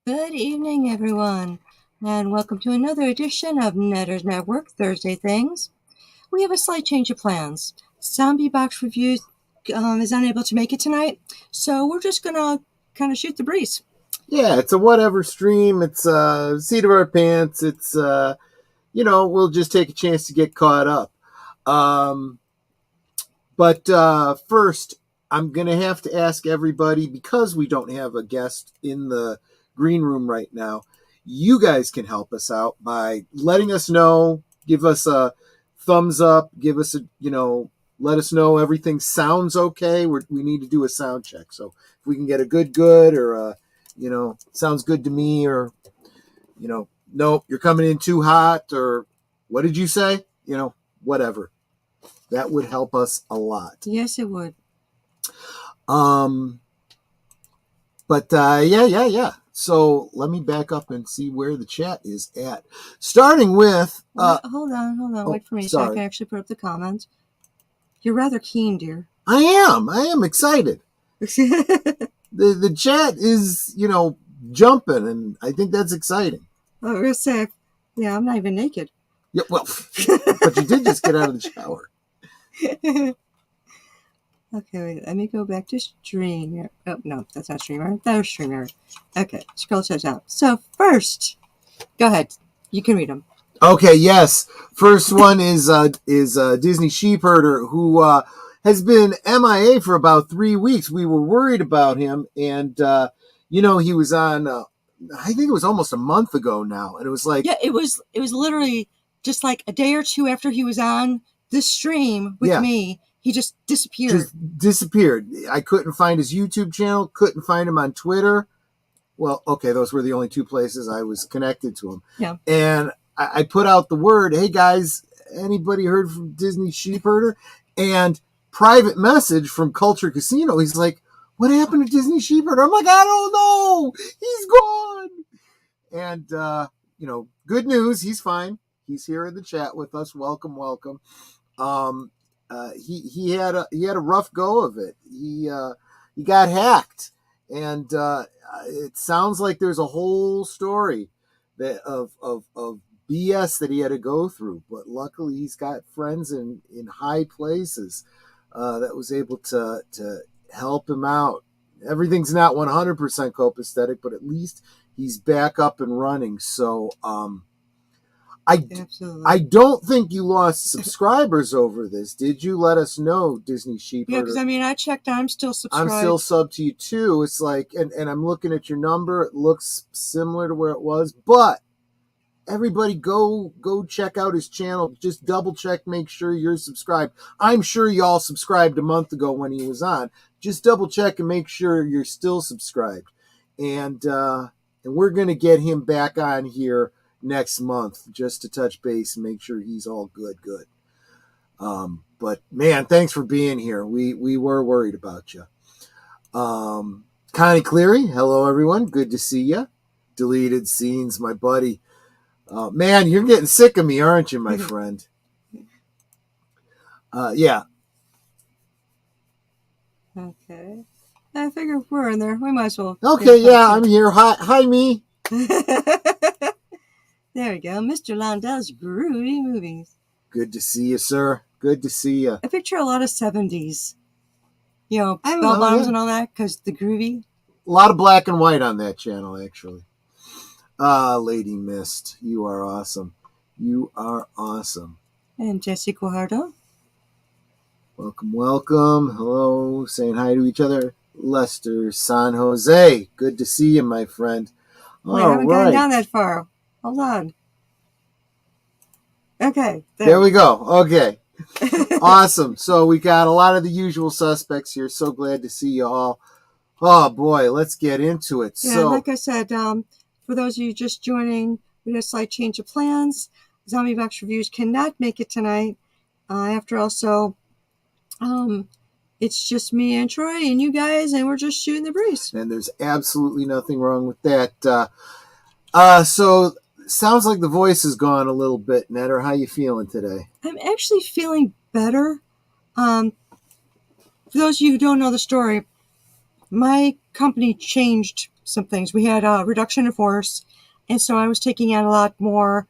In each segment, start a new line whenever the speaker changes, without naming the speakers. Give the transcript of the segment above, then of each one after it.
Good evening, everyone, and welcome to another edition of Netters Network Thursday Things. We have a slight change of plans. Zombie Box Reviews is unable to make it tonight, so we're just gonna kind of shoot the breeze.
Yeah, it's a whatever stream. It's seat of our pants. It's we'll just take a chance to get caught up. But first, I'm gonna have to ask everybody, because we don't have a guest in the green room right now. You guys can help us out by letting us know. Give us a thumbs up. Give us let us know everything sounds okay. We need to do a sound check. So if we can get a good, or sounds good to me, or nope, you're coming in too hot, or what did you say? Whatever. That would help us a lot.
Yes, it would.
Yeah. So let me back up and see where the chat is at. Starting with...
hold on. Wait for me so I can actually put up the comments. You're rather keen, dear.
I am excited. The chat is, jumping, and I think that's exciting.
I was going to say, yeah, I'm not even naked.
Yeah, well, but you did just get out of the shower.
Okay, wait, let me go back to Streamer. Oh, no, that's not Streamer. That was Streamer. Okay, scroll to down. So first, go ahead. You can read them.
Okay, yes. First one is Disney Sheepherder, who has been MIA for about 3 weeks. We were worried about him, and he was on. I think it was almost a month ago now, and it was like,
yeah, it was literally just like a day or two after he was on this stream with me. He just disappeared.
I couldn't find his YouTube channel. Couldn't find him on Twitter. Well, okay, those were the only two places I was connected to him.
Yeah,
and I put out the word, hey guys, anybody heard from Disney Sheepherder? And private message from Culture Casino. He's like, what happened to Disney Sheepherder? I'm like, I don't know. He's gone. And, good news. He's fine. He's here in the chat with us. Welcome. He had a rough go of it. He got hacked. And it sounds like there's a whole story of BS that he had to go through, but luckily he's got friends in high places that was able to help him out. Everything's not 100% copacetic, but at least he's back up and running. So I don't think you lost subscribers over this. Did you? Let us know, Disney Sheepherder.
Yeah, because I checked. I'm still subscribed.
I'm still sub to you too. It's like, and I'm looking at your number. It looks similar to where it was, but everybody go check out his channel. Just double check, make sure you're subscribed. I'm sure y'all subscribed a month ago when he was on. Just double check and make sure you're still subscribed. And we're going to get him back on here next month just to touch base and make sure he's all good. But man, thanks for being here. We were worried about you. Connie Cleary, hello everyone. Good to see you. Deleted scenes, my buddy. Man, you're getting sick of me, aren't you, my friend? Yeah.
Okay. I figure if we're in there, we might as well.
Okay, yeah, I'm here. Hi, me.
There we go. Mr. Landell's Groovy Movies.
Good to see you, sir. Good to see you.
I picture a lot of 70s. Bell bottoms and all that, because the groovy.
A lot of black and white on that channel, actually. Lady Myst, you are awesome. You are awesome.
And Jesse Guajardo.
Welcome. Hello. Saying hi to each other. Lester San Jose. Good to see you, my friend.
Wait, I haven't gotten down that far. Hold on. Okay.
There we go. Okay. Awesome. So we got a lot of the usual suspects here. So glad to see you all. Oh, boy. Let's get into it.
Yeah, like I said, for those of you just joining, we had a slight change of plans. Zombie Box Reviews cannot make it tonight. After all, so it's just me and Troy and you guys, and we're just shooting the breeze.
And there's absolutely nothing wrong with that. So sounds like the voice is gone a little bit, Netter. How you feeling today?
I'm actually feeling better. For those of you who don't know the story, my company changed some things. We had a reduction in force, and so I was taking on a lot more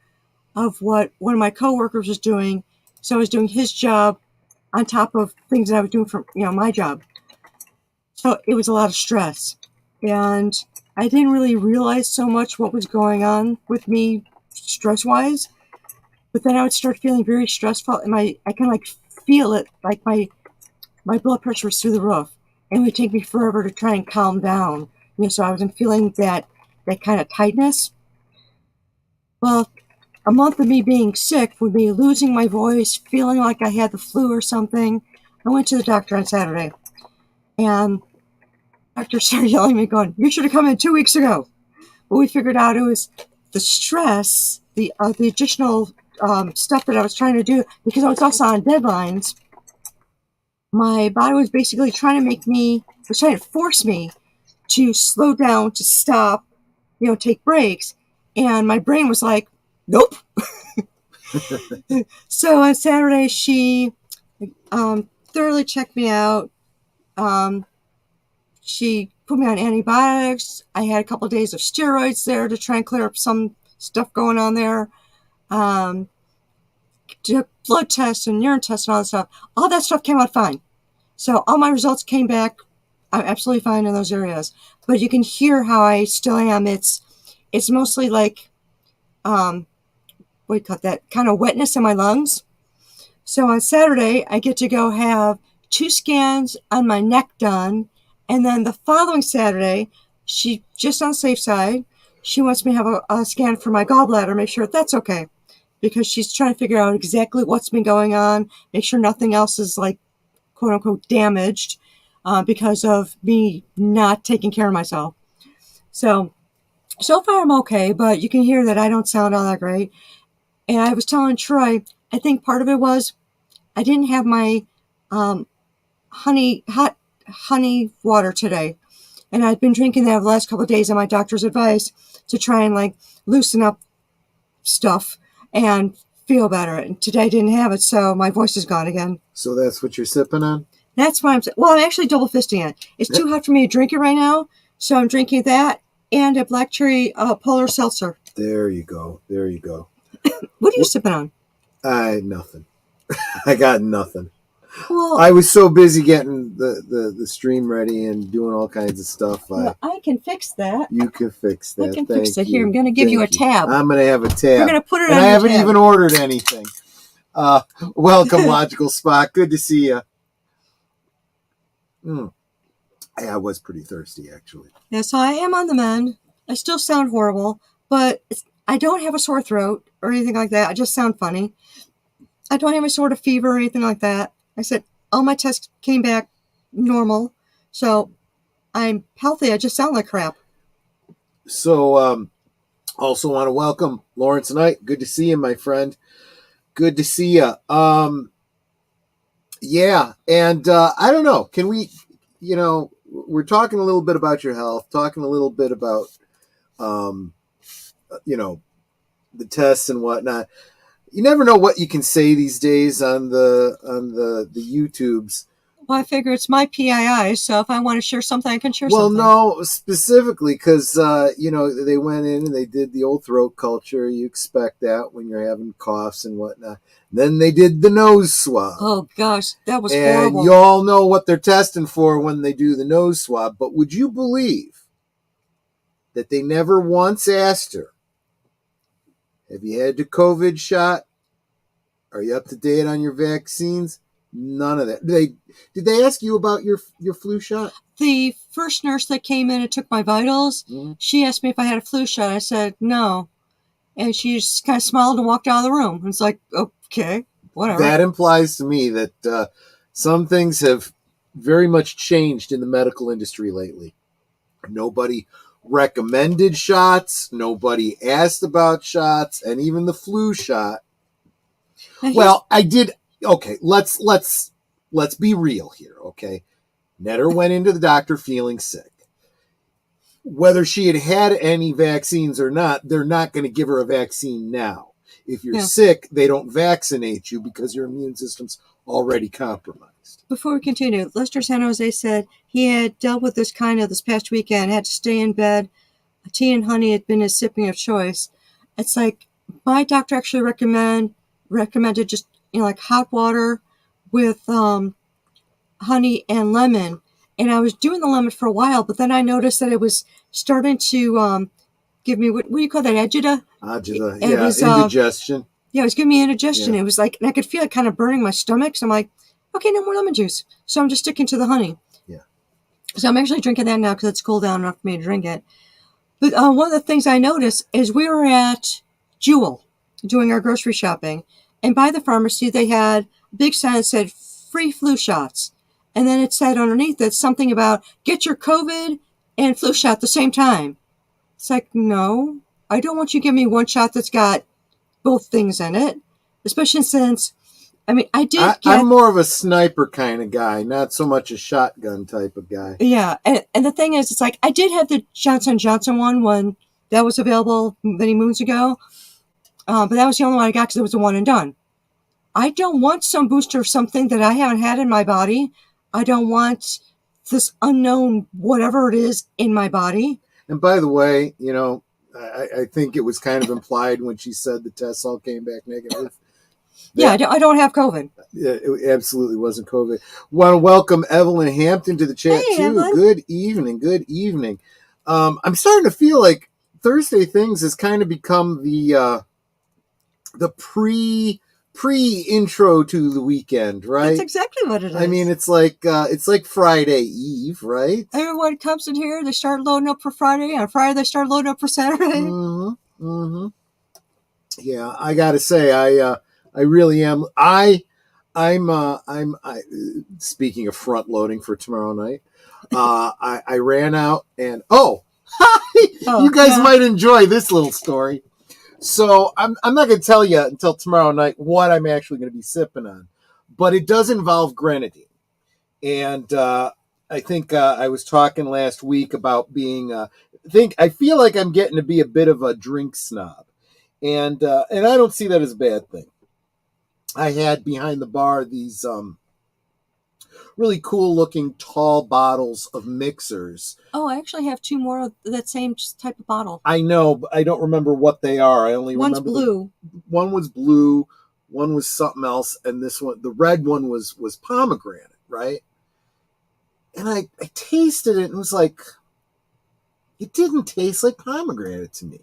of what one of my coworkers was doing. So I was doing his job on top of things that I was doing for my job. So it was a lot of stress, and I didn't really realize so much what was going on with me stress wise. But then I would start feeling very stressful, and I kind of like feel it, like my blood pressure was through the roof, and it would take me forever to try and calm down. So I wasn't feeling that kind of tightness. Well, a month of me being sick, with me losing my voice, feeling like I had the flu or something, I went to the doctor on Saturday, and the doctor started yelling at me, going, "You should have come in 2 weeks ago." But we figured out it was the stress, the additional stuff that I was trying to do, because I was also on deadlines. My body was basically trying to force me to slow down, to stop, take breaks. And my brain was like, nope. So on Saturday, she thoroughly checked me out. She put me on antibiotics. I had a couple of days of steroids there to try and clear up some stuff going on there. Did blood tests and urine tests and all that stuff. All that stuff came out fine. So all my results came back. I'm absolutely fine in those areas. But you can hear how I still am. It's mostly like, what do you call that, kind of wetness in my lungs. So on Saturday, I get to go have 2 scans on my neck done. And then the following Saturday, she, just on the safe side, she wants me to have a scan for my gallbladder, make sure that's okay. Because she's trying to figure out exactly what's been going on, make sure nothing else is like, quote unquote, damaged because of me not taking care of myself. So far I'm okay, but you can hear that I don't sound all that great. And I was telling Troy, I think part of it was I didn't have my hot honey water today. And I'd been drinking that the last couple of days on my doctor's advice to try and like loosen up stuff and feel better. And today I didn't have it, so my voice is gone again.
So that's what you're sipping on?
That's why I'm actually double fisting it. It's too hot for me to drink it right now, so I'm drinking that and a black cherry polar seltzer.
There you go. There you go.
What are you sipping on?
Nothing. I got nothing.
Well,
I was so busy getting the stream ready and doing all kinds of stuff.
Well, I can fix that.
You can fix that.
I can fix it. Here, I'm going to give you a tab.
I'm going to have a tab.
We're going to put it
and
on
I
your
haven't
tab.
even ordered anything. Welcome, Logical Spot. Good to see you. I was pretty thirsty, actually.
Yeah, so I am on the mend. I still sound horrible, but I don't have a sore throat or anything like that. I just sound funny. I don't have a sort of fever or anything like that. I said all my tests came back normal, so I'm healthy. I just sound like crap.
So, also want to welcome Lawrence Knight. Good to see you, my friend. Good to see you. Yeah, and I don't know. Can we, we're talking a little bit about your health, talking a little bit about, the tests and whatnot. You never know what you can say these days on the YouTubes.
Well, I figure it's my PII, so if I want to share something, I can share something.
Well, no, specifically because, they went in and they did the old throat culture. You expect that when you're having coughs and whatnot. Then they did the nose swab.
Oh, gosh, that was
and
horrible.
And you all know what they're testing for when they do the nose swab. But would you believe that they never once asked her, have you had the COVID shot? Are you up to date on your vaccines? None of that. Did they ask you about your flu shot?
The first nurse that came in and took my vitals, she asked me if I had a flu shot. I said no. And she just kind of smiled and walked out of the room. It's like, okay, whatever.
That implies to me that some things have very much changed in the medical industry lately. Nobody recommended shots. Nobody asked about shots. And even the flu shot. Well, I did. Okay, let's be real here, okay? Netter went into the doctor feeling sick. Whether she had had any vaccines or not, they're not going to give her a vaccine now. If you're sick, they don't vaccinate you because your immune system's already compromised.
Before we continue, Lester San Jose said he had dealt with this kind of this past weekend, had to stay in bed. Tea and honey had been his sipping of choice. It's like my doctor actually recommended just like hot water with honey and lemon. And I was doing the lemon for a while, but then I noticed that it was starting to give me what do you call that, agita?
Agita,
It
yeah,
was
indigestion.
yeah, it was giving me indigestion.
Yeah.
It was like, and I could feel it kind of burning my stomach. So I'm like, okay, no more lemon juice. So I'm just sticking to the honey.
Yeah.
So I'm actually drinking that now because it's cooled down enough for me to drink it. But one of the things I noticed is we were at Jewel doing our grocery shopping, and by the pharmacy they had a big sign that said free flu shots, and then it said underneath it something about get your COVID and flu shot at the same time. It's like, no, I don't want you to give me one shot that's got both things in it, especially since, I mean,
I'm more of a sniper kind of guy, not so much a shotgun type of guy.
Yeah, and the thing is, it's like I did have the Johnson & Johnson one when that was available many moons ago, but that was the only one I got because it was a one and done. I don't want some booster of something that I haven't had in my body. I don't want this unknown whatever it is in my body.
And by the way, I think it was kind of implied when she said the tests all came back negative.
Yeah, I don't have COVID.
It absolutely wasn't COVID. Want to welcome Evelyn Hampton to the chat too.
Evelyn.
Good evening. Good evening. I'm starting to feel like Thursday Things has kind of become the pre intro to the weekend, right?
That's exactly what it is.
I mean, it's like Friday Eve, right?
Everyone comes in here, they start loading up for Friday. On Friday, they start loading up for Saturday.
Mm-hmm. Mm-hmm. Yeah, I gotta say, I really am. I'm speaking of front loading for tomorrow night. I ran out and you guys might enjoy this little story. So I'm not going to tell you until tomorrow night what I'm actually going to be sipping on, but it does involve grenadine. And I think I was talking last week about being. I feel like I'm getting to be a bit of a drink snob, and I don't see that as a bad thing. I had behind the bar these really cool looking tall bottles of mixers.
Oh, I actually have two more of that same type of bottle.
I know, but I don't remember what they are. I only
One's
remember
blue.
One was blue, one was something else, and this one, the red one, was pomegranate, right? And I tasted it and was like, it didn't taste like pomegranate to me.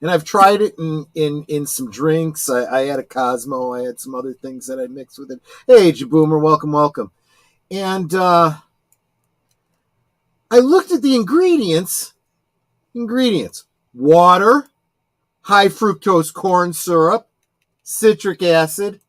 And I've tried it in some drinks. I had a Cosmo. I had some other things that I mixed with it. Hey, Jaboomer, welcome. And I looked at the ingredients. Water, high fructose corn syrup, citric acid,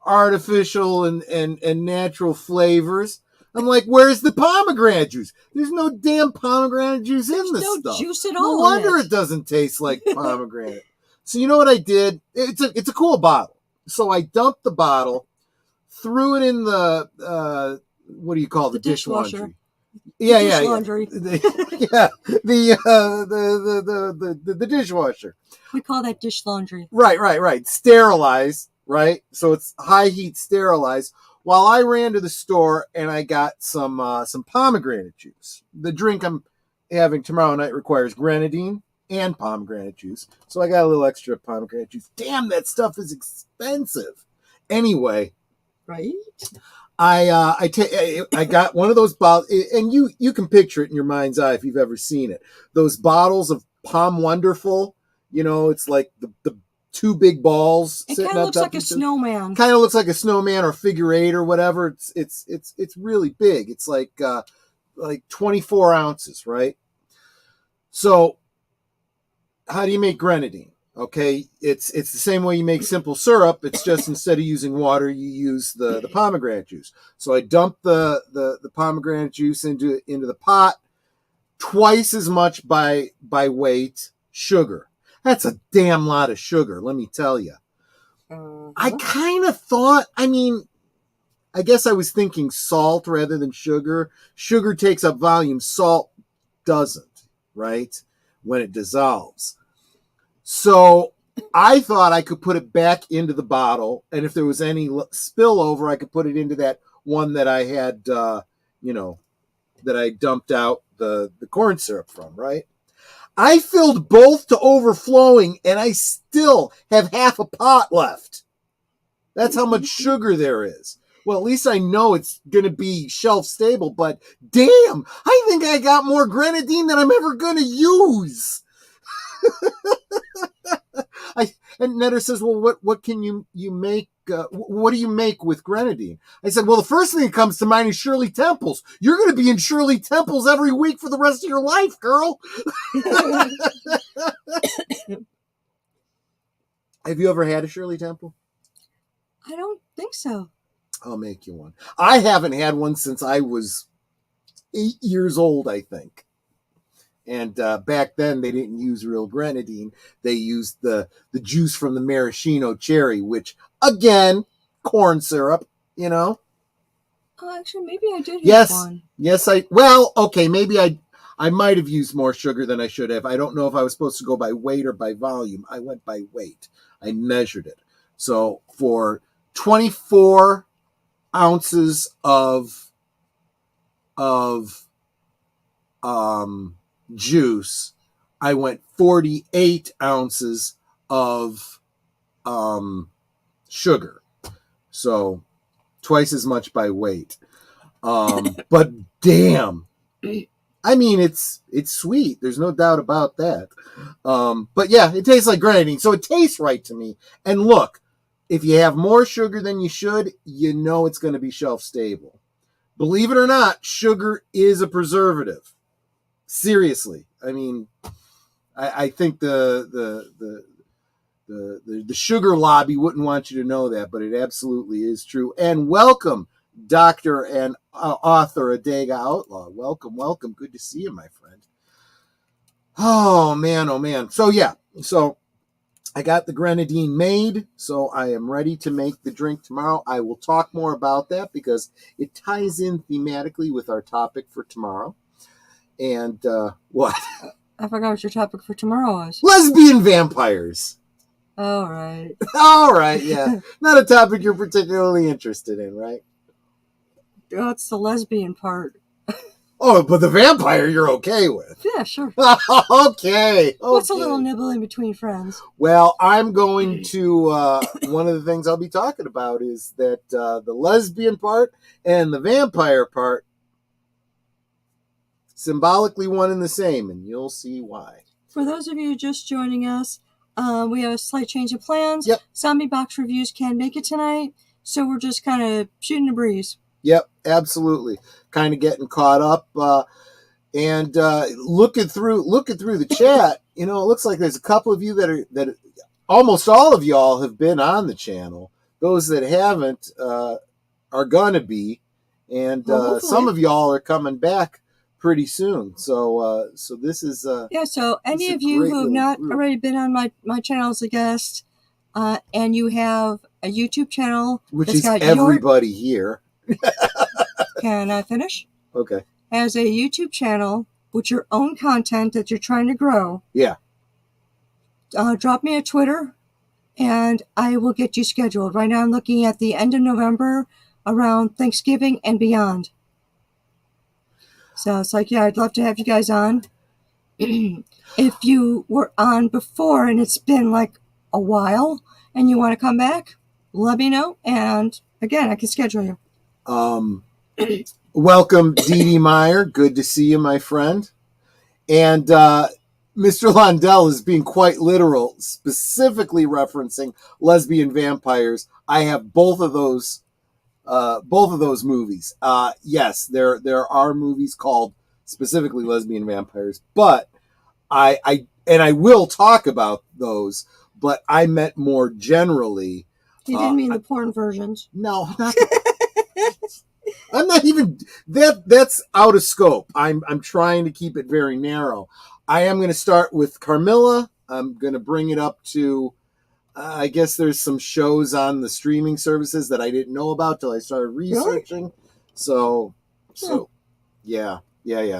artificial and natural flavors. I'm like, where's the pomegranate juice? There's no damn pomegranate juice in this stuff.
No juice at
No
all.
wonder it doesn't taste like pomegranate. So you know what I did? It's a cool bottle. So I dumped the bottle, threw it in the what do you call the dish laundry? Yeah.
Laundry.
The dishwasher.
We call that dish laundry.
Right. Sterilized, right? So it's high heat sterilized. While I ran to the store and I got some pomegranate juice. The drink I'm having tomorrow night requires grenadine and pomegranate juice. So I got a little extra pomegranate juice. Damn, that stuff is expensive. Anyway.
Right?
I got one of those bottles, and you can picture it in your mind's eye if you've ever seen it. Those bottles of Palm Wonderful, it's like the two big balls.
It kind of looks like a snowman.
Kind of looks like a snowman or figure eight or whatever. It's really big. It's like 24 ounces, right? So how do you make grenadine? Okay, it's the same way you make simple syrup. It's just instead of using water, you use the pomegranate juice. So I dumped the pomegranate juice into the pot, twice as much by weight sugar. That's a damn lot of sugar, let me tell you. I kind of thought, I guess I was thinking salt rather than sugar. Sugar takes up volume, salt doesn't, right? When it dissolves. So I thought I could put it back into the bottle, and if there was any spillover, I could put it into that one that I had, that I dumped out the corn syrup from, right? I filled both to overflowing, and I still have half a pot left. That's how much sugar there is. Well, at least I know it's going to be shelf stable, but damn, I think I got more grenadine than I'm ever going to use. And Netter says, well, what can you make? What do you make with grenadine? I said, well, the first thing that comes to mind is Shirley Temples. You're going to be in Shirley Temples every week for the rest of your life, girl. Have you ever had a Shirley Temple?
I don't think so.
I'll make you one. I haven't had one since I was 8 years old, I think. And back then, they didn't use real grenadine. They used the juice from the maraschino cherry, which, again, corn syrup, you know?
Oh, actually, maybe I did
Yes.
have one.
Yes, okay, maybe I might have used more sugar than I should have. I don't know if I was supposed to go by weight or by volume. I went by weight. I measured it. So for 24 ounces of juice, I went 48 ounces of sugar. So twice as much by weight. But damn, I mean, it's sweet. There's no doubt about that. But yeah, it tastes like grenadine. So it tastes right to me. And look, if you have more sugar than you should, you know it's going to be shelf stable. Believe it or not, sugar is a preservative. Seriously. I mean, I think the sugar lobby wouldn't want you to know that, but it absolutely is true. And welcome, Dr. and author Adega Outlaw. Welcome, welcome. Good to see you, my friend. Oh, man, oh, man. So, yeah. So, I got the grenadine made, so I am ready to make the drink tomorrow. I will talk more about that because it ties in thematically with our topic for tomorrow. And what?
I forgot what your topic for tomorrow was.
Lesbian vampires.
All right.
All right, yeah. Not a topic you're particularly interested in, right?
Oh, it's the lesbian part.
Oh, but the vampire you're okay with.
Yeah, sure.
Okay.
What's a little nibble in between friends?
Well, I'm going to, one of the things I'll be talking about is that the lesbian part and the vampire part, symbolically one and the same, and you'll see why.
For those of you just joining us, we have a slight change of plans.
Yep.
Zombie Box Reviews can't make it tonight, so we're just kind of shooting a breeze.
Yep, absolutely. Kind of getting caught up and looking through the chat. You know, it looks like there's a couple of you that almost all of y'all have been on the channel. Those that haven't are gonna be, and some of y'all are coming back pretty soon. So this is
yeah. So any of you who have not already been on my channel as a guest, and you have a YouTube channel,
which is everybody here.
Can I finish?
Okay.
As a YouTube channel with your own content that you're trying to grow.
Yeah.
Drop me a Twitter, and I will get you scheduled. Right now, I'm looking at the end of November, around Thanksgiving and beyond. So it's like, yeah, I'd love to have you guys on. If you were on before and it's been like a while and you want to come back, let me know. And again, I can schedule you.
Welcome, Dee Dee Meyer. Good to see you, my friend. And Mr. Londell is being quite literal, specifically referencing lesbian vampires. I have both of those movies. Yes, there are movies called specifically lesbian vampires, but I will talk about those, but I meant more generally.
You didn't mean the porn versions.
No, not I'm not even that's out of scope. I'm trying to keep it very narrow. I am going to start with Carmilla. I'm going to bring it up to I guess there's some shows on the streaming services that I didn't know about till I started researching. Really? So yeah.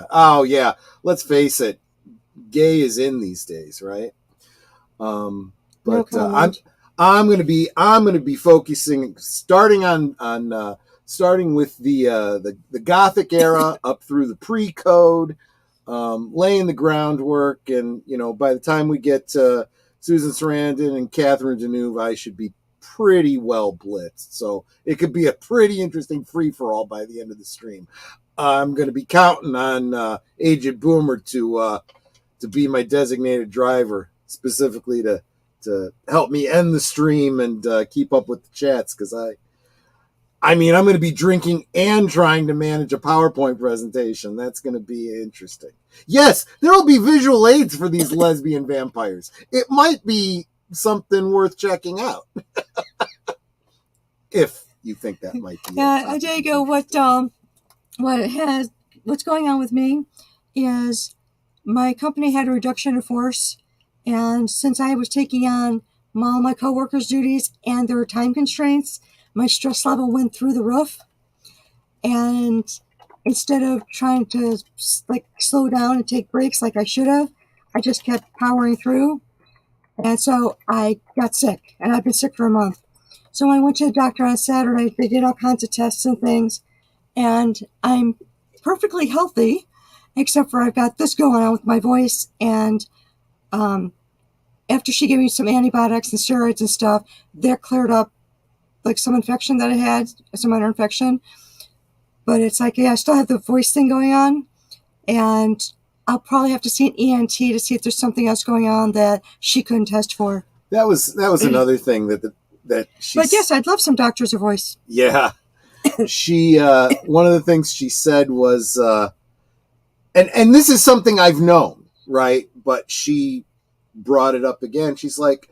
Oh yeah, let's face it, gay is in these days, right?
No
But
comment.
I'm gonna be focusing starting starting with the Gothic era up through the pre-code, laying the groundwork, and by the time we get to Susan Sarandon and Catherine Deneuve, I should be pretty well blitzed. So it could be a pretty interesting free for all by the end of the stream. I'm going to be counting on Agent Boomer to be my designated driver, specifically to help me end the stream and keep up with the chats, because I'm going to be drinking and trying to manage a PowerPoint presentation. That's going to be interesting. Yes, there will be visual aids for these lesbian vampires. It might be something worth checking out. If you think that might be.
Yeah, Diego, what's going on with me is my company had a reduction in force, and since I was taking on all my coworkers' duties and there were time constraints, my stress level went through the roof. And instead of trying to slow down and take breaks like I should have, I just kept powering through. And so I got sick, and I've been sick for a month. So I went to the doctor on Saturday. They did all kinds of tests and things, and I'm perfectly healthy, except for I've got this going on with my voice. And after she gave me some antibiotics and steroids and stuff, that cleared up some infection that I had, some minor infection. But it's yeah, I still have the voice thing going on, and I'll probably have to see an ENT to see if there's something else going on that she couldn't test for.
That was another thing that she.
But yes, I'd love some doctor's voice.
Yeah, she one of the things she said was, and this is something I've known, right? But she brought it up again. She's like,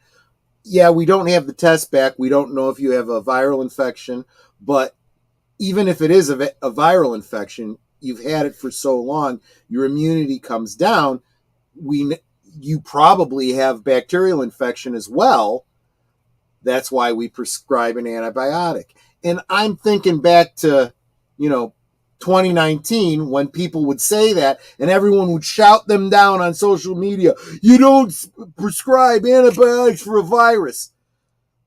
yeah, we don't have the test back. We don't know if you have a viral infection, but even if it is a viral infection, you've had it for so long, your immunity comes down. You probably have bacterial infection as well. That's why we prescribe an antibiotic. And I'm thinking back to, 2019, when people would say that and everyone would shout them down on social media. You don't prescribe antibiotics for a virus.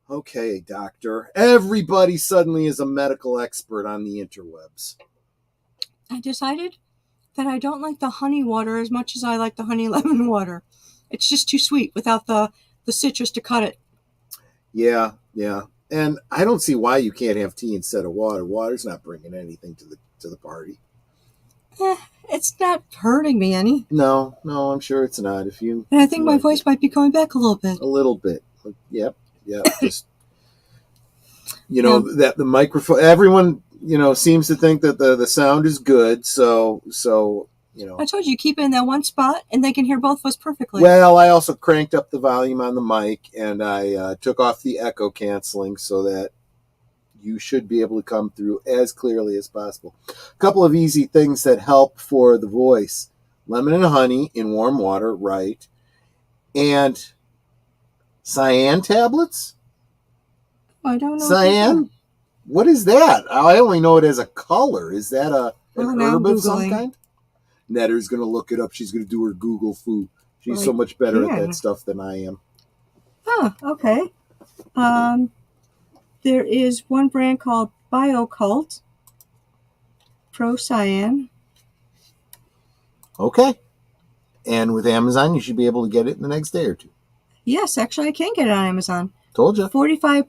Okay, doctor. Everybody suddenly is a medical expert on the interwebs.
I decided that I don't like the honey water as much as I like the honey lemon water. It's just too sweet without the citrus to cut it.
Yeah. And I don't see why you can't have tea instead of water. Water's not bringing anything to the party.
It's not hurting me any.
No, I'm sure it's not.
And I think my voice might be going back a little bit.
A little bit. Yep. Just that the microphone. Everyone seems to think that the sound is good. So.
I told you, keep it in that one spot, and they can hear both of us perfectly.
Well, I also cranked up the volume on the mic, and I took off the echo canceling so that you should be able to come through as clearly as possible. A couple of easy things that help for the voice: lemon and honey in warm water, right? And cyan tablets.
I don't know.
Cyan? What is that? I only know it as a color. Is that an herb of some kind? Netter's going to look it up. She's going to do her Google foo. She's so much better at that stuff than I am.
Oh, okay. There is one brand called BioCult Pro Cyan.
Okay. And with Amazon, you should be able to get it in the next day or two.
Yes, actually, I can get it on Amazon.
Told you.
45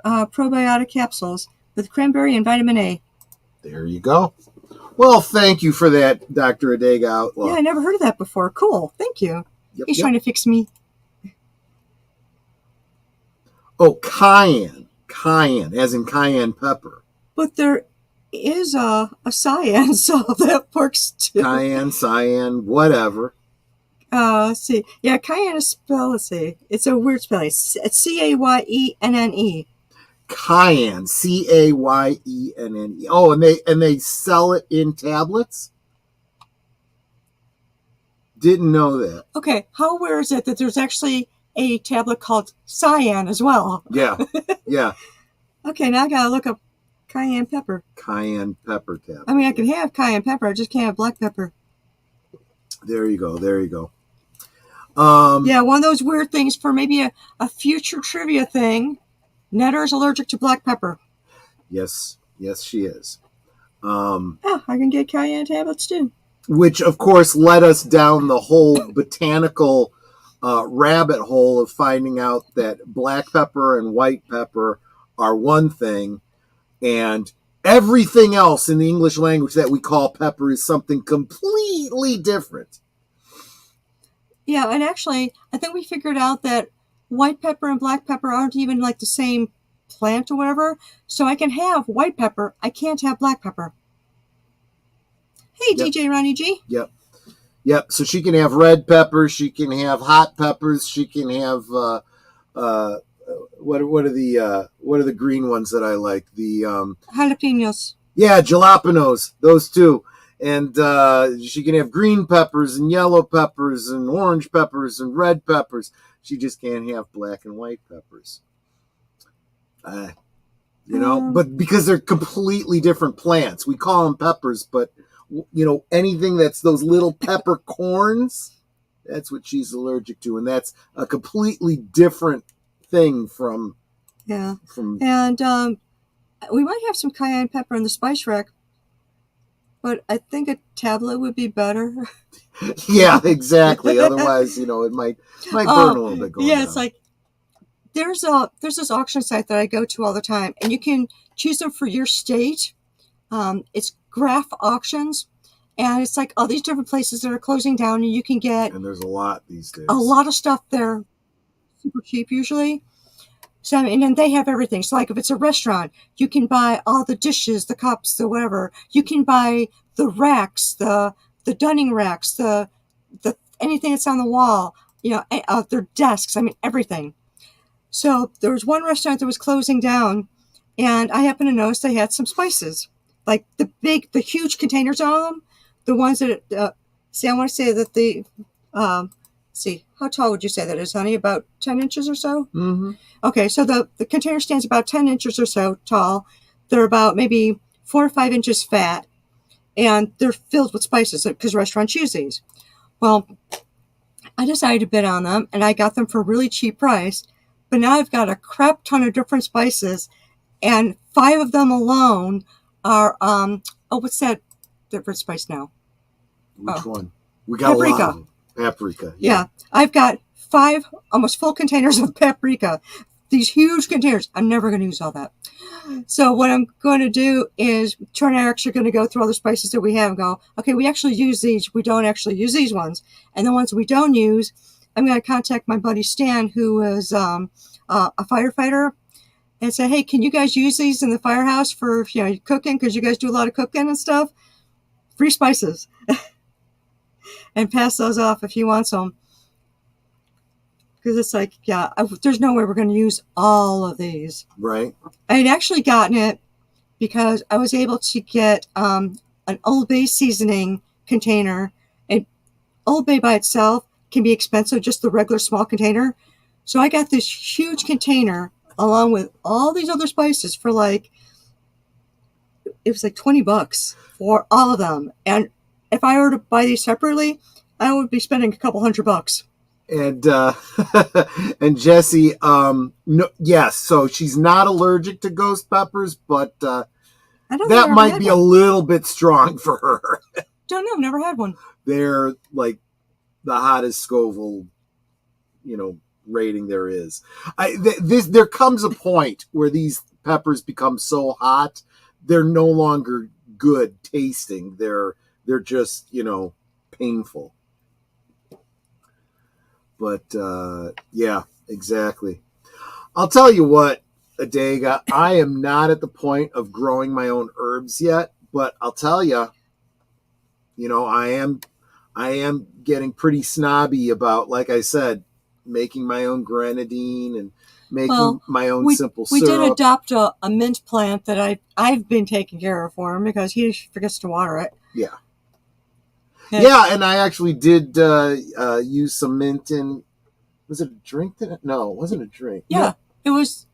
probiotic capsules with cranberry and vitamin A.
There you go. Well, thank you for that, Dr. Adega Outlaw.
Yeah, I never heard of that before. Cool. Thank you. He's trying to fix me.
Oh, cayenne. Cayenne, as in cayenne pepper.
But there is a cyan, so that works too.
Cayenne, cyan, whatever.
Let's see. Yeah, cayenne is spelled, let's see. It's a weird spelling. It's Cayenne.
Cayenne, Cayenne. Oh, and they sell it in tablets? Didn't know that.
Okay, how weird is it that there's actually a tablet called cyan as well?
Yeah.
Okay, now I gotta look up cayenne pepper.
Cayenne pepper tablet.
I mean, I can have cayenne pepper, I just can't have black pepper.
There you go.
Yeah, one of those weird things for maybe a future trivia thing. Netter is allergic to black pepper.
Yes, yes, she is.
Oh, I can get cayenne tablets too.
Which, of course, led us down the whole botanical rabbit hole of finding out that black pepper and white pepper are one thing, and everything else in the English language that we call pepper is something completely different.
Yeah, and actually, I think we figured out that white pepper and black pepper aren't even like the same plant or whatever. So I can have white pepper. I can't have black pepper. Hey,
Yep.
DJ Ronnie G.
Yep. Yep. So she can have red peppers. She can have hot peppers. She can have what are the green ones that I like? The
Jalapenos.
yeah, jalapenos. Those two. And she can have green peppers and yellow peppers and orange peppers and red peppers. She just can't have black and white peppers. But because they're completely different plants. We call them peppers, but anything that's those little peppercorns, that's what she's allergic to, and that's a completely different thing from.
Yeah. And we might have some cayenne pepper in the spice rack, but I think a tablet would be better.
Yeah, exactly. Otherwise, it might burn a little bit.
Yeah, it's like there's this auction site that I go to all the time, and you can choose them for your state. It's Graph Auctions, and it's like all these different places that are closing down, and you can get.
And there's a lot these days.
A lot of stuff there, super cheap usually. So and then they have everything. So like if it's a restaurant, you can buy all the dishes, the cups, the whatever. You can buy the racks, the dunning racks, the anything that's on the wall. Their desks. I mean everything. So there was one restaurant that was closing down, and I happened to notice they had some spices, like the huge containers on them, the ones that. I want to say that the. See, how tall would you say that is, honey? About 10 inches or so?
Mm-hmm.
Okay, so the container stands about 10 inches or so tall. They're about maybe 4 or 5 inches fat, and they're filled with spices because restaurants use these. Well, I decided to bid on them, and I got them for a really cheap price. But now I've got a crap ton of different spices, and 5 of them alone are, what's that different spice now?
Which one? We got paprika. A lot of them. Paprika.
Yeah. I've got 5 almost full containers of paprika. These huge containers. I'm never going to use all that. So what I'm going to do is Troy and I are actually going to go through all the spices that we have and go, okay, we actually use these. We don't actually use these ones. And the ones we don't use, I'm going to contact my buddy Stan, who is a firefighter, and say, hey, can you guys use these in the firehouse for cooking? Because you guys do a lot of cooking and stuff. Free spices. And pass those off if he wants them. Because it's like, there's no way we're going to use all of these.
Right.
I had actually gotten it because I was able to get an Old Bay seasoning container. And Old Bay by itself can be expensive, just the regular small container. So I got this huge container along with all these other spices for it was like $20 for all of them. And if I were to buy these separately, I would be spending a couple $100.
And and Jessie, yes, so she's not allergic to ghost peppers, but that might be a little bit strong for her.
Don't know, never had one.
They're like the hottest Scoville, rating there is. There comes a point where these peppers become so hot, they're no longer good tasting. They're just, painful. But, yeah, exactly. I'll tell you what, Adega, I am not at the point of growing my own herbs yet, but I'll tell you, I am getting pretty snobby about, like I said, making my own grenadine and making my own simple syrup.
We did adopt a mint plant that I've been taking care of for him because he forgets to water it.
Yeah. Yeah, and I actually did use some mint in. Was it a drink? No, it wasn't a drink.
Yeah, no. It was.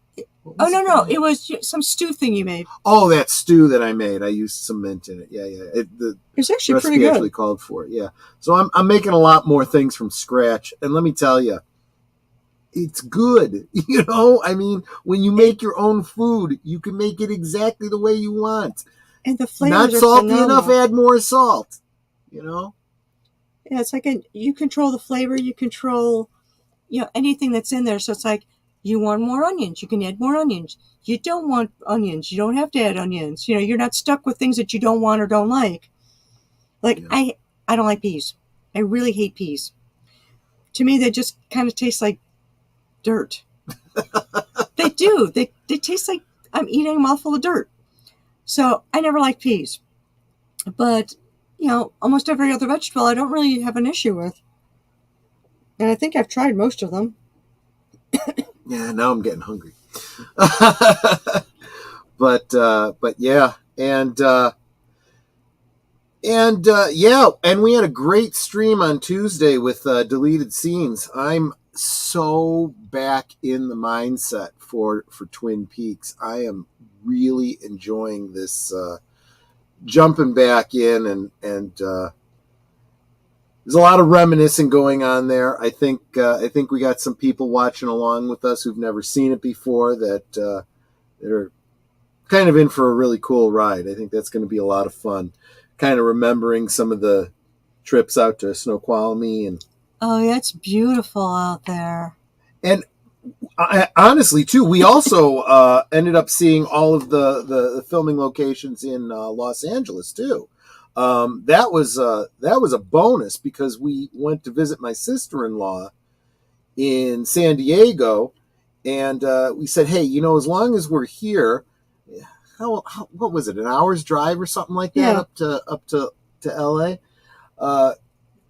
What
Oh
was
no,
it
no,
that I
it
made?
was some stew thing you made.
Oh, that stew that I made. I used some mint in it. Yeah, yeah. The
It's actually pretty
recipe
good.
actually called for it. Yeah. So I'm making a lot more things from scratch, and let me tell you, it's good. You know, I mean, when you
It
make your own food, you can make it exactly the way you want.
and the
Not
flavors are
salty enough,
phenomenal.
add more salt. You know?
Yeah, it's like you control the flavor, you control anything that's in there. So it's like you want more onions, you can add more onions. You don't want onions, you don't have to add onions. You're not stuck with things that you don't want or don't like. Like
Yeah.
I don't like peas. I really hate peas. To me, they just kind of taste like dirt. They do. They taste like I'm eating a mouthful of dirt. So I never liked peas. But almost every other vegetable I don't really have an issue with. And I think I've tried most of them.
Yeah. Now I'm getting hungry. But yeah, and yeah, and we had a great stream on Tuesday with deleted scenes. I'm so back in the mindset for Twin Peaks. I am really enjoying this, jumping back in, and there's a lot of reminiscing going on there. I think we got some people watching along with us who've never seen it before that are kind of in for a really cool ride. I think that's going to be a lot of fun. Kind of remembering some of the trips out to Snoqualmie
Oh, yeah, it's beautiful out there.
and honestly too, we also ended up seeing all of the filming locations in Los Angeles too. That was a bonus because we went to visit my sister-in-law in San Diego, and we said, hey, as long as we're here, what was it, an hour's drive or something like that
Yeah.
up to LA. Uh,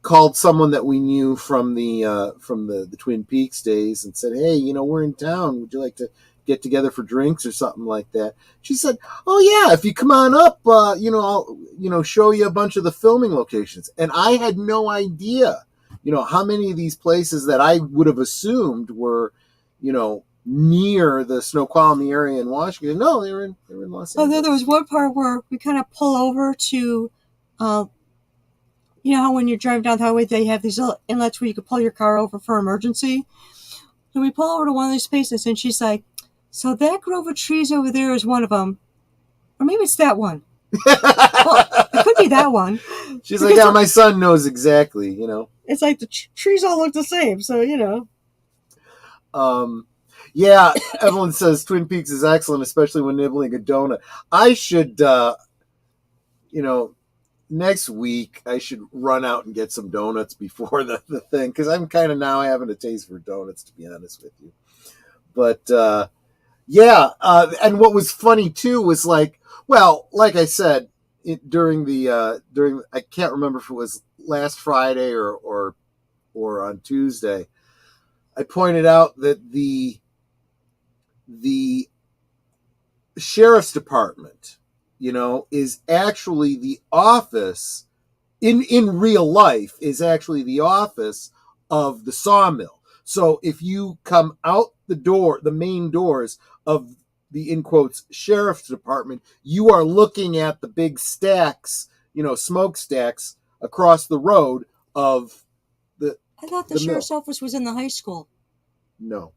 Called someone that we knew from the Twin Peaks days and said, hey, we're in town. Would you like to get together for drinks or something like that? She said, oh yeah, if you come on up, I'll show you a bunch of the filming locations. And I had no idea, how many of these places that I would have assumed were, near the Snoqualmie area in Washington. No, they were in Los
Although there
Angeles.
was one part where we kind of pull over to, uh, how when you're driving down the highway, they have these little inlets where you can pull your car over for emergency. So we pull over to one of these spaces, and she's like, so that grove of trees over there is one of them. Or maybe it's that one. Well, it could be that one.
She's like,
Because
yeah, my son knows exactly.
it's like the trees all look the same. So.
Um, yeah, Evelyn says Twin Peaks is excellent, especially when nibbling a donut. I should, you know, next week I should run out and get some donuts before the thing because I'm kind of now having a taste for donuts, to be honest with you. But yeah, and what was funny too was like I said, during I can't remember if it was last Friday or on Tuesday. I pointed out that the sheriff's department, is actually the office in real life is actually the office of the sawmill. So if you come out the main doors of the in quotes sheriff's department, you are looking at the big stacks, smokestacks across the road of the
I thought the
the mill.
sheriff's office was in the high school.
No.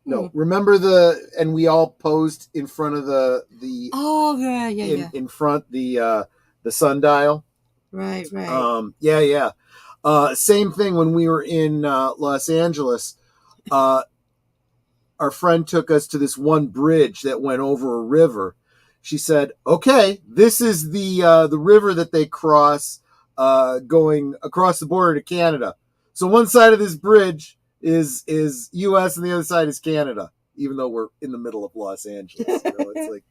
Hmm.
No, remember and we all posed in front of the
Oh, yeah, yeah,
in
yeah.
in front the sundial.
Right, right.
Yeah, yeah. Same thing when we were in Los Angeles. Uh, our friend took us to this one bridge that went over a river. She said, "Okay, this is the river that they cross going across the border to Canada. So one side of this bridge is U.S. and the other side is Canada, even though we're in the middle of Los Angeles. It's like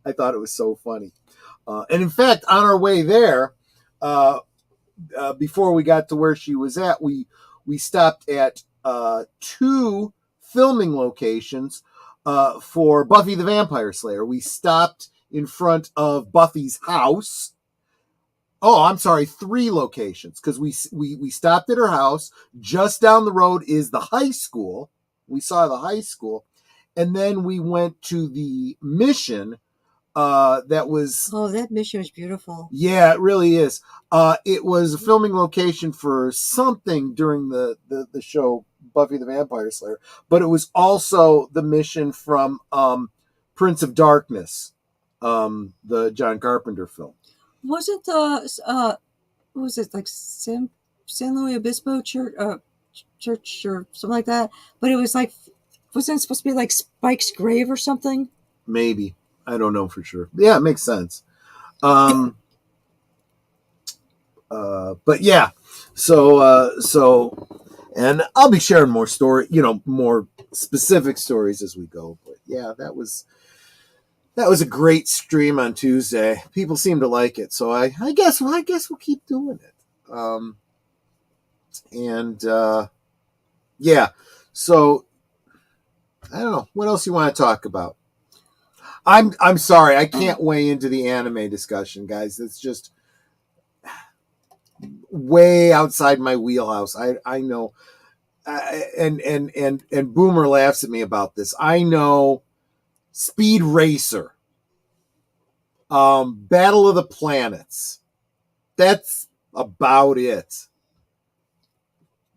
I thought it was so funny. And in fact, on our way there, uh, before we got to where she was at, we stopped at two filming locations for Buffy the Vampire Slayer. We stopped in front of Buffy's house. Oh, I'm sorry, three locations because we stopped at her house. Just down the road is the high school, We saw the high school, and then we went to the mission. That was
that mission was beautiful.
Yeah, it really is. It was a filming location for something during the show Buffy the Vampire Slayer, but it was also the mission from Prince of Darkness, the John Carpenter film.
Wasn't the what was it, like San Luis Obispo church or something like that? But it was like, wasn't it supposed to be like Spike's grave or something?
Maybe. I don't know for sure. Yeah, it makes sense. But yeah, so, and I'll be sharing more more specific stories as we go. But yeah, that was a great stream on Tuesday. People seem to like it, so I guess we'll keep doing it. Yeah, so I don't know what else you want to talk about. I'm sorry, I can't weigh into the anime discussion, guys. It's just way outside my wheelhouse. I know, and Boomer laughs at me about this. I know Speed Racer, Battle of the Planets. That's about it.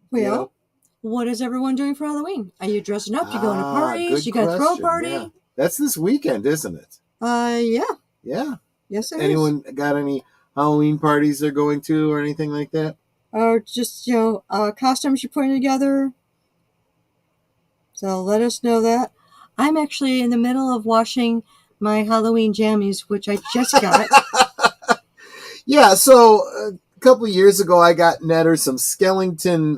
Well, you know? What is everyone doing for Halloween? Are you dressing up? You going to parties? You
got
to throw a party?
Yeah. That's this weekend, isn't it?
Yeah.
Yeah.
Yes, it
Anyone got any Halloween parties they're going to or anything like that?
Or just, costumes you're putting together? So let us know that. I'm actually in the middle of washing my Halloween jammies, which I just got.
Yeah, so a couple of years ago, I got Netter some Skellington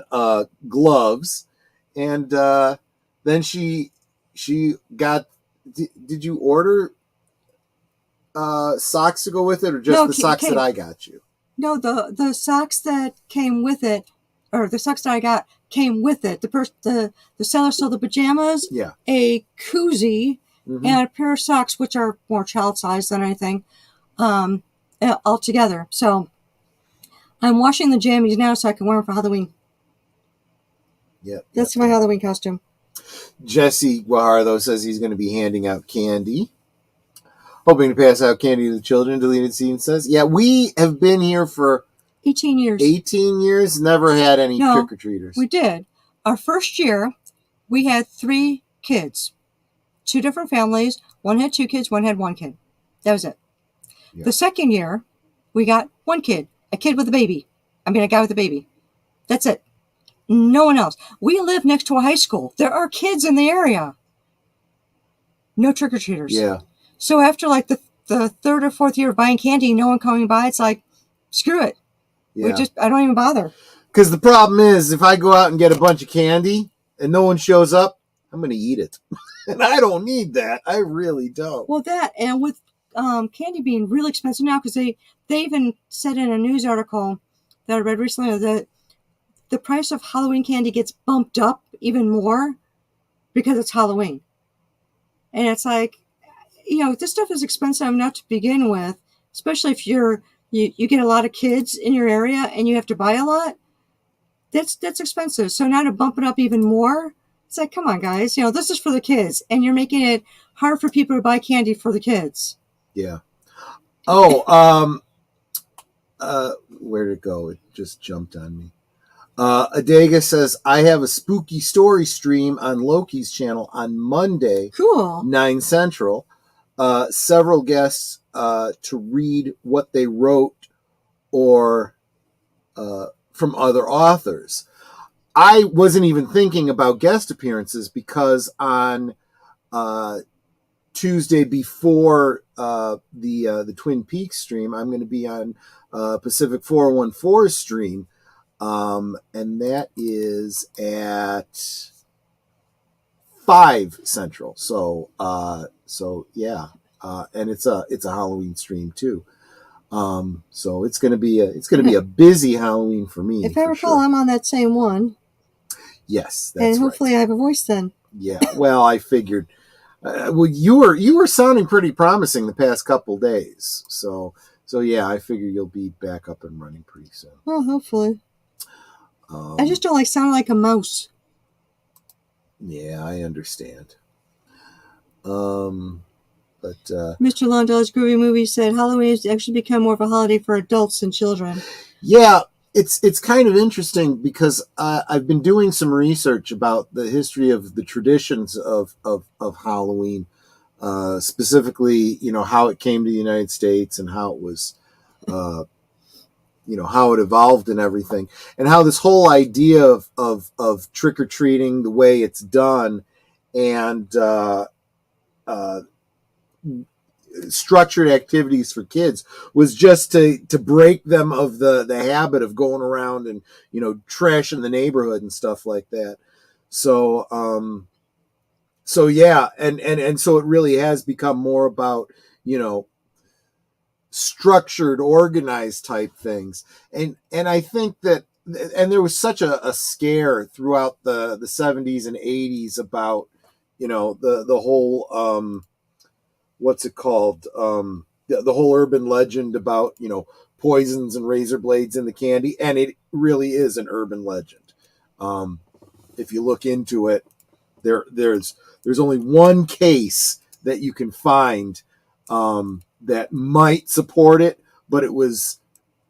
gloves, and then she got. Did you order socks to go with it, or just the socks that I got you?
No, the socks that came with it, or the socks that I got came with it. The seller sold the pajamas, a koozie, and a pair of socks, which are more child size than anything, all together. So I'm washing the jammies now so I can wear them for Halloween. That's my Halloween costume.
Jesse Guajardo says he's going to be handing out candy. Hoping to pass out candy to the children, Deleted Scene says. Yeah, we have been here for
18 years.
18 years, never had any trick-or-treaters.
We did. Our first year, we had 3 kids. 2 different families. One had 2 kids, one had 1 kid. That was it. Yeah. The second year, we got 1 kid. A kid with a baby. I mean, a guy with a baby. That's it. No one else. We live next to a high school. There are kids in the area. No trick-or-treaters.
Yeah.
So after like the 3rd or 4th year of buying candy, no one coming by, it's like, screw it. Yeah. I don't even bother.
Because the problem is, if I go out and get a bunch of candy and no one shows up, I'm going to eat it. And I don't need that. I really don't.
Well, that, and with candy being really expensive now, because they even said in a news article that I read recently that the price of Halloween candy gets bumped up even more because it's Halloween. And it's like, this stuff is expensive enough to begin with, especially if you get a lot of kids in your area and you have to buy a lot. That's expensive. So now to bump it up even more, it's like, come on, guys. This is for the kids, and you're making it hard for people to buy candy for the kids.
Yeah. Oh, where'd it go? It just jumped on me. Adega says, I have a spooky story stream on Loki's channel on Monday.
Cool.
9 Central. Several guests to read what they wrote or from other authors. I wasn't even thinking about guest appearances because on Tuesday before the Twin Peaks stream, I'm going to be on Pacific 414 stream, and that is at 5 Central. So yeah, and it's a Halloween stream too. So it's gonna be a busy Halloween for me.
If I recall, I'm on that same one.
Yes,
that's and hopefully right. I have a voice then.
Yeah. Well, I figured. Well, you were sounding pretty promising the past couple days. So yeah, I figure you'll be back up and running pretty soon.
Well, hopefully. I just don't like sounding like a mouse.
Yeah, I understand. Um, but
Mr. Londell's Groovy Movie said Halloween has actually become more of a holiday for adults than children.
yeah, it's kind of interesting because I've been doing some research about the history of the traditions of Halloween, specifically, how it came to the United States and how it was, uh, how it evolved and everything, and how this whole idea of trick or treating, the way it's done, and uh, structured activities for kids was just to break them of the habit of going around and trashing the neighborhood and stuff like that. So yeah, and so it really has become more about you know structured, organized type things. And I think that, and there was such a scare throughout the 70s and 80s about the whole what's it called, the whole urban legend about poisons and razor blades in the candy, and it really is an urban legend. um, if you look into it, there's only one case that you can find that might support it, but it was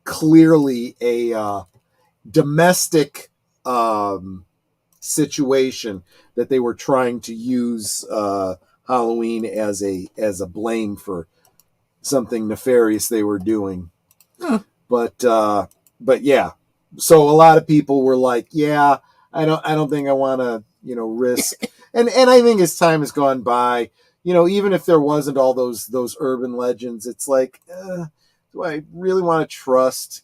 clearly a domestic um, situation that they were trying to use Halloween as a blame for something nefarious they were doing.
Huh.
But yeah, so a lot of people were like, yeah, I don't think I want to risk. And I think as time has gone by, even if there wasn't all those urban legends, it's like, do I really want to trust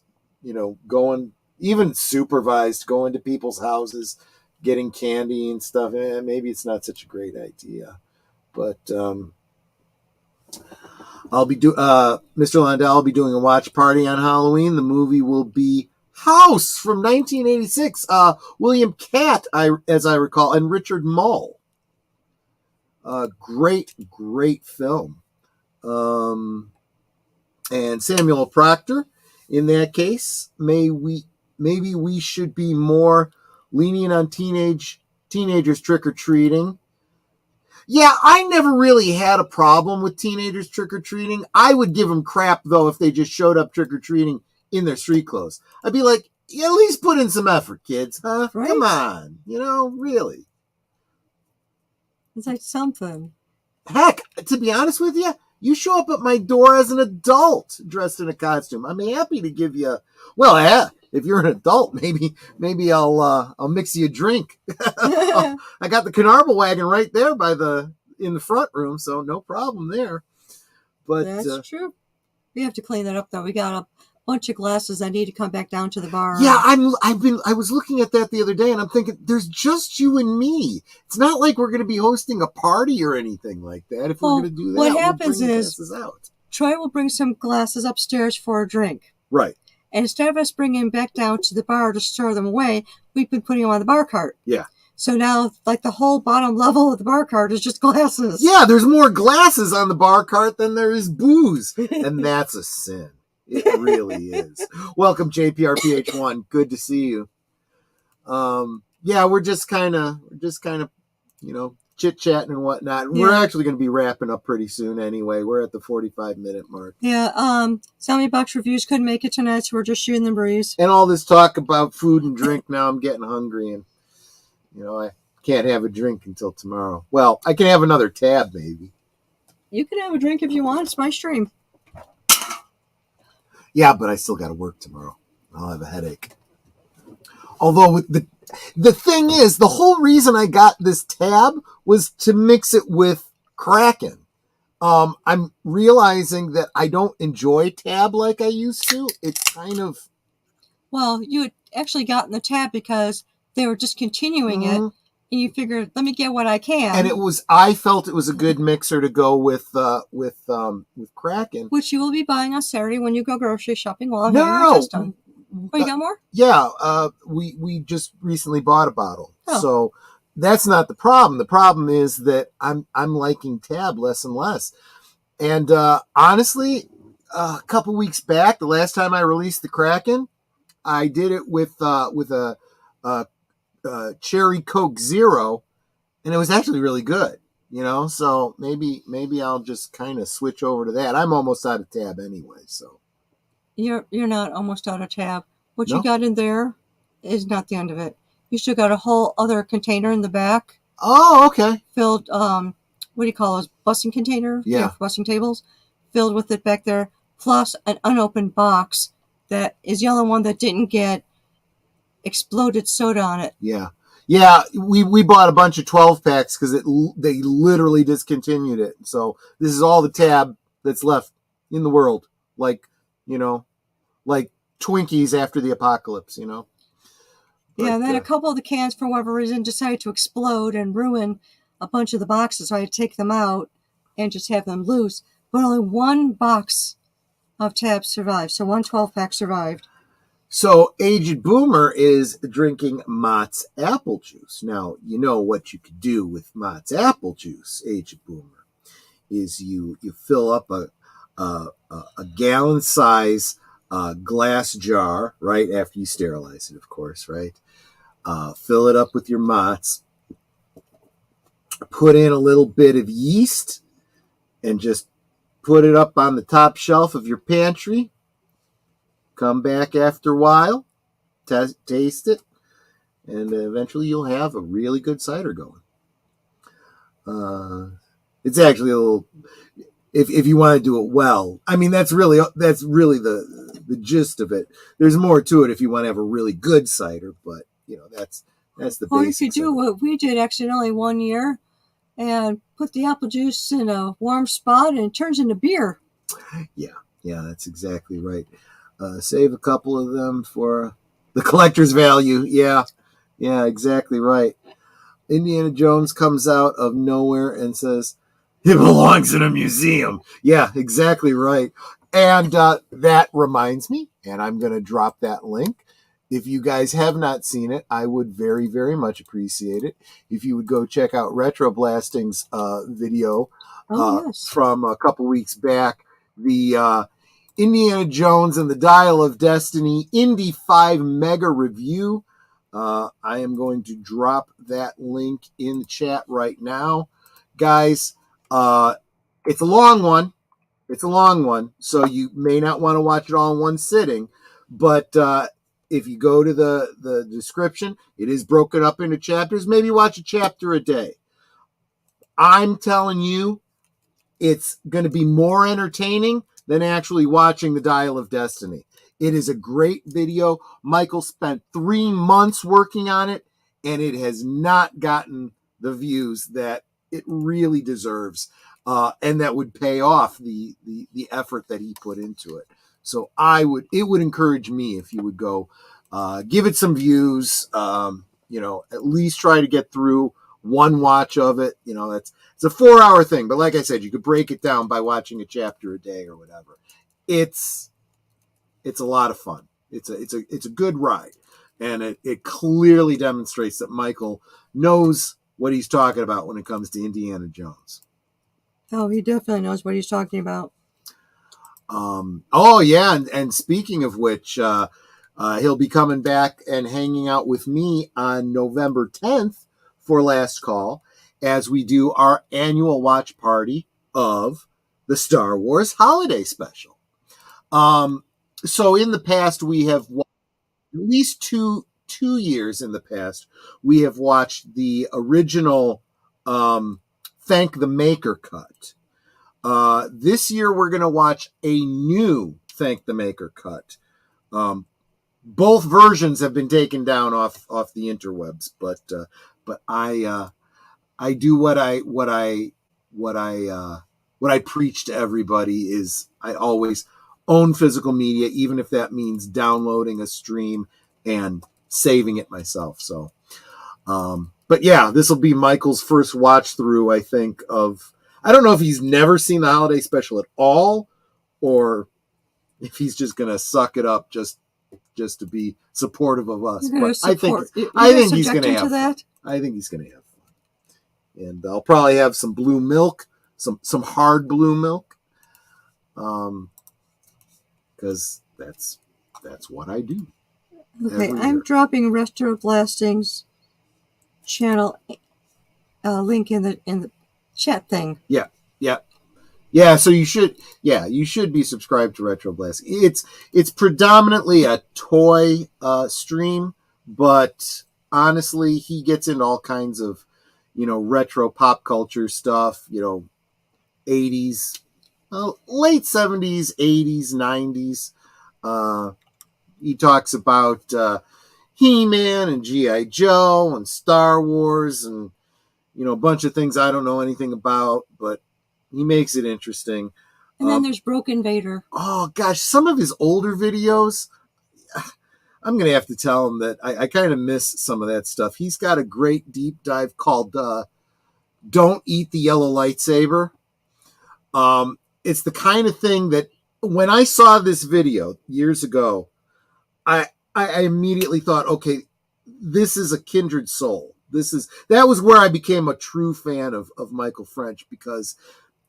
going, even supervised, going to people's houses, getting candy and stuff? Maybe it's not such a great idea. But Mr. Landau, I'll be doing a watch party on Halloween. The movie will be House from 1986. William Catt, as I recall, and Richard Mull. Great film. And Samuel Proctor. In that case, maybe we should be more lenient on teenagers trick or treating. Yeah, I never really had a problem with teenagers trick or treating. I would give them crap though if they just showed up trick or treating in their street clothes. I'd be like, yeah, at least put in some effort, kids, huh?
Right?
Come on, really.
It's like something.
Heck, to be honest with you, you show up at my door as an adult dressed in a costume. I'm happy to give you. Well, yeah, if you're an adult, maybe I'll mix you a drink. I got the Carnarvon wagon right there in the front room, so no problem there. But
that's true. We have to clean that up though. We got a bunch of glasses that need to come back down to the bar.
Yeah, I was looking at that the other day, and I'm thinking, there's just you and me. It's not like we're going to be hosting a party or anything like that. If we're going to do that,
what happens
we'll bring
is
the glasses out.
Troy will bring some glasses upstairs for a drink.
Right.
And instead of us bringing them back down to the bar to store them away, we've been putting them on the bar cart.
Yeah.
So now, like, the whole bottom level of the bar cart is just glasses.
Yeah, there's more glasses on the bar cart than there is booze. And that's a sin. It really is. Welcome, JPRPH1. Good to see you. Yeah, we're just kind of, chit-chatting and whatnot. Yeah. We're actually going to be wrapping up pretty soon anyway. We're at the 45-minute mark.
Yeah, Sammy Box Reviews couldn't make it tonight, so we're just shooting the breeze.
And all this talk about food and drink, now I'm getting hungry, and, I can't have a drink until tomorrow. Well, I can have another tab, maybe.
You can have a drink if you want. It's my stream.
Yeah, but I still got to work tomorrow. I'll have a headache. Although the thing is, the whole reason I got this tab was to mix it with Kraken. I'm realizing that I don't enjoy tab like I used to. It's kind of...
Well, you had actually gotten the tab because they were discontinuing it, and you figured, let me get what I can.
And I felt it was a good mixer to go with Kraken,
which you will be buying on Saturday when you go grocery shopping. While I'm having my test done. Oh, you got more?
Yeah, we just recently bought a bottle, so that's not the problem. The problem is that I'm liking tab less and less. And honestly, a couple weeks back, the last time I released the Kraken, I did it with a Cherry Coke Zero, and it was actually really good. So maybe I'll just kind of switch over to that. I'm almost out of tab anyway, so
You're not almost out of tab. What you
no.
got in there is not the end of it. You still got a whole other container in the back
Oh, okay.
filled. What do you call those? Busing container? Yeah,
Yeah,
for busing tables. Filled with it back there, plus an unopened box that is the only one that didn't get exploded soda on it.
yeah, yeah. We bought a bunch of 12 packs because they literally discontinued it. So this is all the tab that's left in the world, like you know, like Twinkies after the apocalypse.
Yeah,
But
and then a couple of the cans, for whatever reason, decided to explode and ruin a bunch of the boxes. So I had to take them out and just have them loose. But only one box of tabs survived. So one 12-pack survived.
So Aged Boomer is drinking Mott's apple juice. Now, you know what you could do with Mott's apple juice, Aged Boomer, is you fill up a gallon size glass jar, right, after you sterilize it, of course, right? Fill it up with your Mott's, put in a little bit of yeast, and just put it up on the top shelf of your pantry. Come back after a while, taste it, and eventually you'll have a really good cider going. Uh, it's actually a little, if you want to do it well. I mean, that's really the gist of it. There's more to it if you want to have a really good cider, but that's the
Or you could
basics
do
of it.
what we did accidentally one year and put the apple juice in a warm spot and it turns into beer.
Yeah, yeah, that's exactly right. Save a couple of them for the collector's value. Yeah, yeah, exactly right. Indiana Jones comes out of nowhere and says, "It belongs in a museum." Yeah, exactly right. And that reminds me, and I'm going to drop that link. If you guys have not seen it, I would very, very much appreciate it if you would go check out Retro Blasting's video
Oh, yes.
from a couple weeks back. The Indiana Jones and the Dial of Destiny Indy 5 Mega Review. I am going to drop that link in the chat right now. Guys, it's a long one. It's a long one, so you may not want to watch it all in one sitting. But if you go to the description, it is broken up into chapters. Maybe watch a chapter a day. I'm telling you, it's going to be more entertaining than actually watching the Dial of Destiny. It is a great video. Michael spent 3 months working on it, and it has not gotten the views that it really deserves, and that would pay off the effort that he put into it. So it would encourage me if you would go give it some views. At least try to get through one watch of it. It's a 4-hour thing, but like I said, you could break it down by watching a chapter a day or whatever. It's a lot of fun. It's a good ride, and it clearly demonstrates that Michael knows what he's talking about when it comes to Indiana Jones.
Oh, he definitely knows what he's talking about.
Oh yeah, and speaking of which, he'll be coming back and hanging out with me on November 10th for Last Call as we do our annual watch party of the Star Wars Holiday Special. So in the past, we have at least two years in the past, we have watched the original Thank the Maker cut. This year, we're going to watch a new Thank the Maker cut. Both versions have been taken down off the interwebs, but I do what I preach to everybody is I always own physical media, even if that means downloading a stream and saving it myself. So, but yeah, this will be Michael's first watch through, I think, of, I don't know if he's never seen the holiday special at all, or if he's just going to suck it up just to be supportive of us. But I think he's going to have fun. I think he's going to have fun. And I'll probably have some blue milk, some hard blue milk, because that's what I do.
Okay, I'm dropping Retro Blasting's channel link in the chat thing.
Yeah, yeah. Yeah, so you should be subscribed to Retro Blast. It's predominantly a toy stream, but honestly, he gets into all kinds of, retro pop culture stuff, 80s, late 70s, 80s, 90s. He talks about He-Man and G.I. Joe and Star Wars and, a bunch of things I don't know anything about, but he makes it interesting.
And then there's Broken Vader.
Oh gosh, some of his older videos, I'm gonna have to tell him that I kind of miss some of that stuff. He's got a great deep dive called "Don't Eat the Yellow Lightsaber." It's the kind of thing that when I saw this video years ago, I immediately thought, okay, this is a kindred soul. That was where I became a true fan of Michael French, because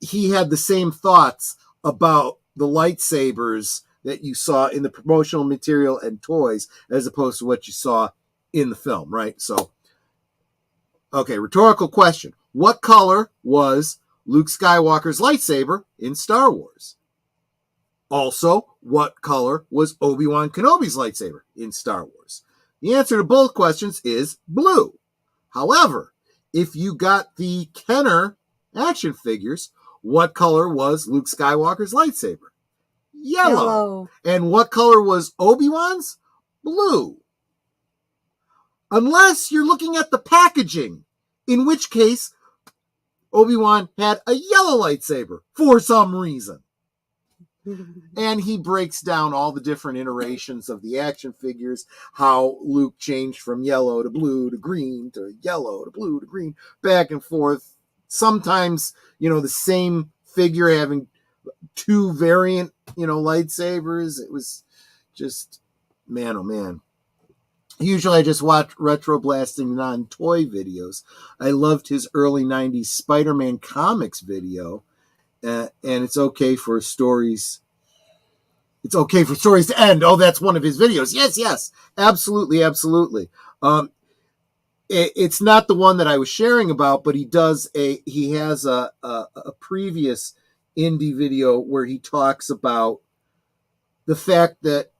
he had the same thoughts about the lightsabers that you saw in the promotional material and toys as opposed to what you saw in the film, right? So, okay, rhetorical question. What color was Luke Skywalker's lightsaber in Star Wars? Also, what color was Obi-Wan Kenobi's lightsaber in Star Wars? The answer to both questions is blue. However, if you got the Kenner action figures, what color was Luke Skywalker's lightsaber? Yellow. And what color was Obi-Wan's? Blue. Unless you're looking at the packaging, in which case Obi-Wan had a yellow lightsaber for some reason. And he breaks down all the different iterations of the action figures, how Luke changed from yellow to blue to green to yellow to blue to green, back and forth. Sometimes, the same figure having two variant, lightsabers. It was just, man, oh man. Usually I just watch retro blasting non-toy videos. I loved his early 90s Spider-Man comics video. And it's okay for stories. It's okay for stories to end. Oh, that's one of his videos. Yes, absolutely, absolutely. It's not the one that I was sharing about, but he has a previous indie video where he talks about the fact that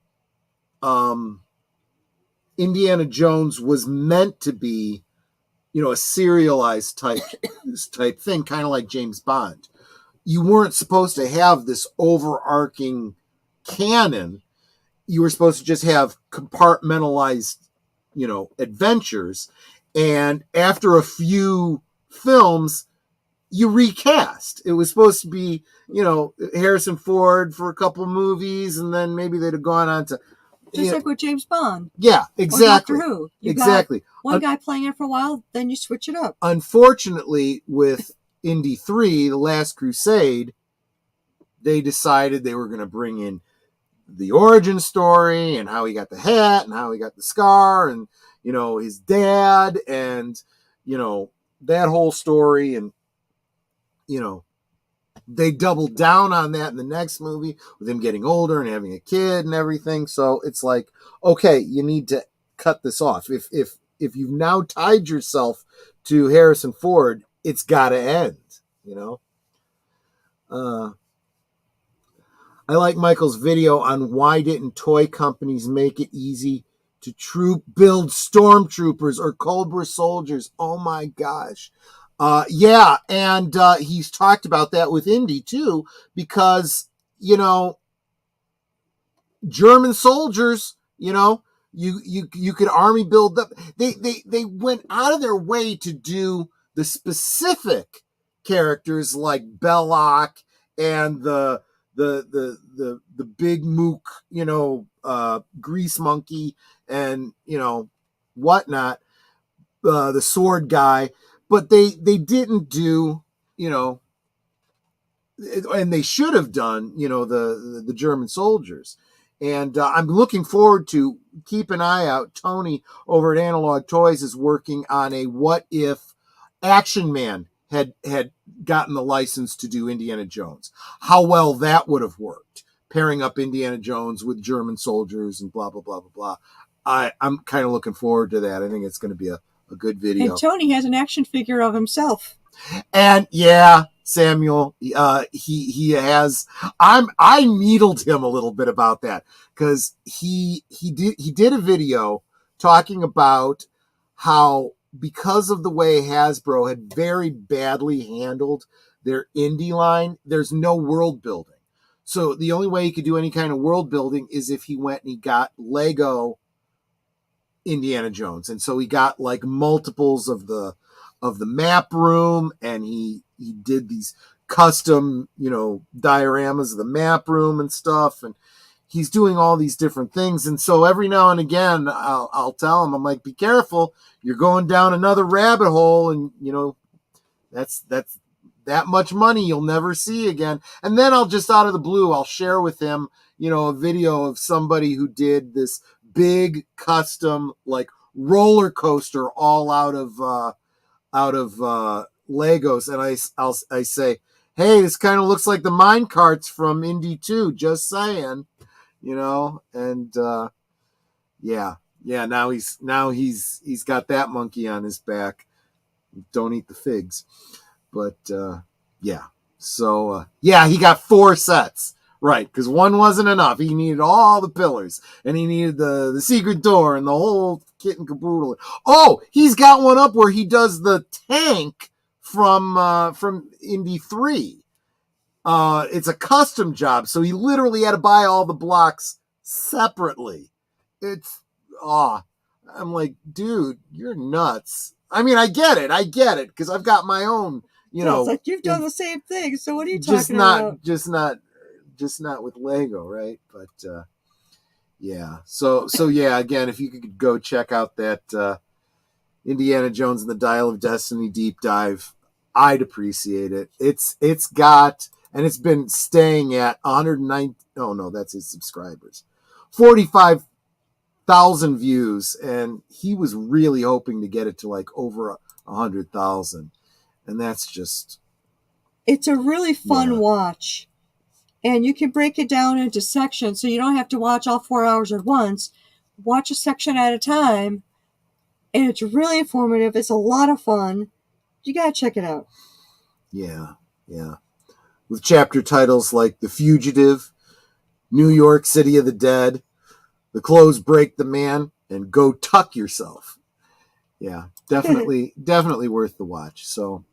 Indiana Jones was meant to be, a serialized type thing, kind of like James Bond. You weren't supposed to have this overarching canon. You were supposed to just have compartmentalized, adventures. And after a few films, you recast. It was supposed to be, Harrison Ford for a couple movies, and then maybe they'd have gone on to
just like with James Bond.
Yeah, exactly.
Or Doctor Who. You
exactly.
got one guy playing it for a while, then you switch it up.
Unfortunately, with Indy 3, The Last Crusade, they decided they were going to bring in the origin story and how he got the hat and how he got the scar and, his dad and, that whole story. And, they doubled down on that in the next movie with him getting older and having a kid and everything. So it's like, okay, you need to cut this off. If you've now tied yourself to Harrison Ford, it's got to end, I like Michael's video on why didn't toy companies make it easy to build stormtroopers or Cobra soldiers. Oh my gosh. Yeah, and he's talked about that with Indy too, because, German soldiers, you could army build up. They went out of their way to do the specific characters like Belloc and the big mook, grease monkey and, whatnot, the sword guy, but they didn't do, and they should have done, the German soldiers. And I'm looking forward to, keep an eye out. Tony over at Analog Toys is working on a what if Action Man had gotten the license to do Indiana Jones. How well that would have worked, pairing up Indiana Jones with German soldiers and blah, blah, blah, blah, blah. I'm kind of looking forward to that. I think it's going to be a a good
And
video.
Tony has an action figure of himself.
And yeah, Samuel, he has. I needled him a little bit about that because he did a video talking about how, because of the way Hasbro had very badly handled their indie line, there's no world building. So the only way he could do any kind of world building is if he went and he got Lego Indiana Jones, and so he got like multiples of the map room, and he did these custom, dioramas of the map room and stuff, and he's doing all these different things. And so every now and again, I'll tell him, I'm like, be careful, you're going down another rabbit hole, and that's that much money you'll never see again. And then I'll just, out of the blue, I'll share with him, a video of somebody who did this big custom like roller coaster all out of Legos, and I say, hey, this kind of looks like the mine carts from Indy 2, just saying, and yeah, now he's got that monkey on his back. Don't eat the figs. But yeah, so yeah, he got 4 sets. Right, because one wasn't enough. He needed all the pillars, and he needed the secret door and the whole kit and caboodle. Oh, he's got one up where he does the tank from Indy 3. It's a custom job, so he literally had to buy all the blocks separately. It's I'm like, dude, you're nuts. I mean, I get it, because I've got my own.
It's like you've done the same thing. So what are you talking about?
Just not with Lego, right? But yeah. So yeah, again, if you could go check out that Indiana Jones and the Dial of Destiny deep dive, I'd appreciate it. It's got, and it's been staying at 109. Oh no, that's his subscribers. 45,000 views, and he was really hoping to get it to like over 100,000, and that's just.
It's a really fun watch. And you can break it down into sections, so you don't have to watch all 4 hours at once. Watch a section at a time, and it's really informative. It's a lot of fun. You gotta check it out.
Yeah. With chapter titles like The Fugitive, New York, City of the Dead, The Clothes Break the Man, and Go Tuck Yourself. Yeah, definitely worth the watch. So.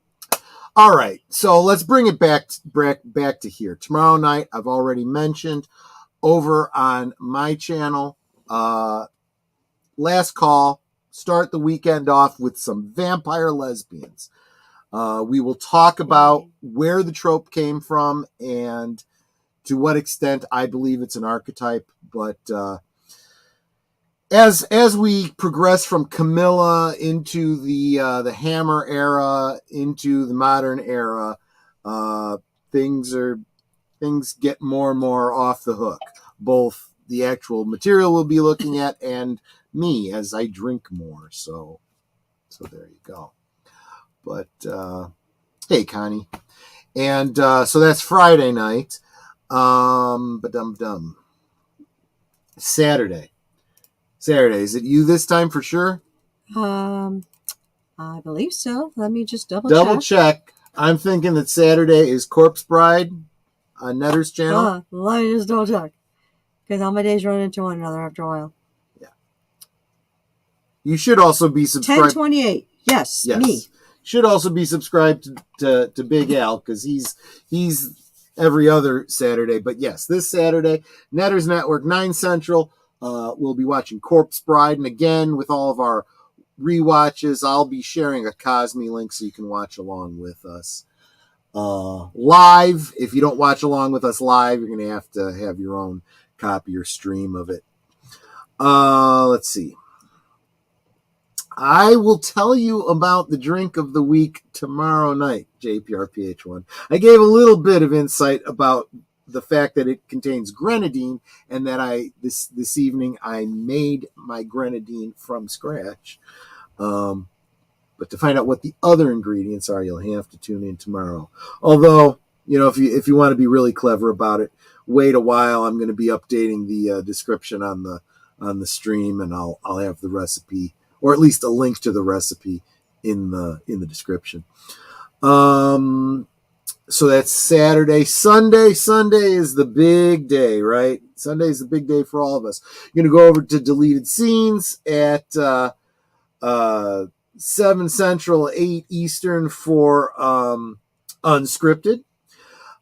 All right, so let's bring it back to here. Tomorrow night, I've already mentioned, over on my channel, Last Call, start the weekend off with some vampire lesbians. We will talk about where the trope came from and to what extent I believe it's an archetype, but as we progress from Camilla into the Hammer era, into the modern era, things get more and more off the hook. Both the actual material we'll be looking at and me as I drink more. So there you go. But hey, Connie, and so that's Friday night. Saturday. Is it you this time for sure?
I believe so. Let me just double
check. I'm thinking that Saturday is Corpse Bride on Netter's channel.
Let me just double check, because all my days run into one another after a while.
Yeah. You should also be subscribed.
10/28. Yes, me.
Should also be subscribed to Big Al, because he's every other Saturday. But yes, this Saturday, Netter's Network, 9 Central. We'll be watching Corpse Bride, and again, with all of our rewatches, I'll be sharing a Cosme link so you can watch along with us live. If you don't watch along with us live, you're going to have your own copy or stream of it. Let's see. I will tell you about the drink of the week tomorrow night, JPRPH1. I gave a little bit of insight about the fact that it contains grenadine, and that this evening I made my grenadine from scratch. But to find out what the other ingredients are, you'll have to tune in tomorrow. Although, if you want to be really clever about it, wait a while. I'm going to be updating the description on the stream, and I'll have the recipe or at least a link to the recipe in the description. So that's Saturday. Sunday is the big day, right? Sunday is the big day for all of us. You're going to go over to Deleted Scenes at 7 Central, 8 Eastern for Unscripted.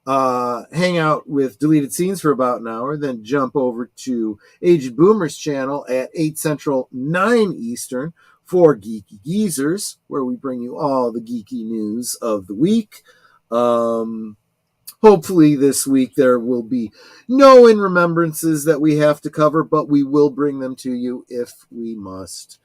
Hang out with Deleted Scenes for about an hour, then jump over to Aged Boomer's channel at 8 Central, 9 Eastern for Geeky Geezers, where we bring you all the geeky news of the week. Hopefully this week there will be no in remembrances that we have to cover, but we will bring them to you if we must.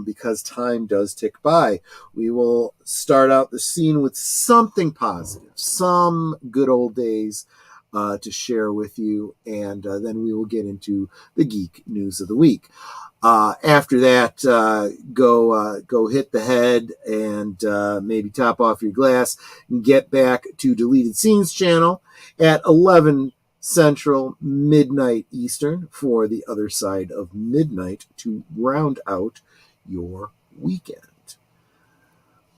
Because time does tick by. We will start out the scene with something positive, some good old days to share with you, and then we will get into the geek news of the week. After that, go hit the head and maybe top off your glass and get back to Deleted Scenes channel at 11 Central, midnight Eastern for the other side of midnight to round out your weekend.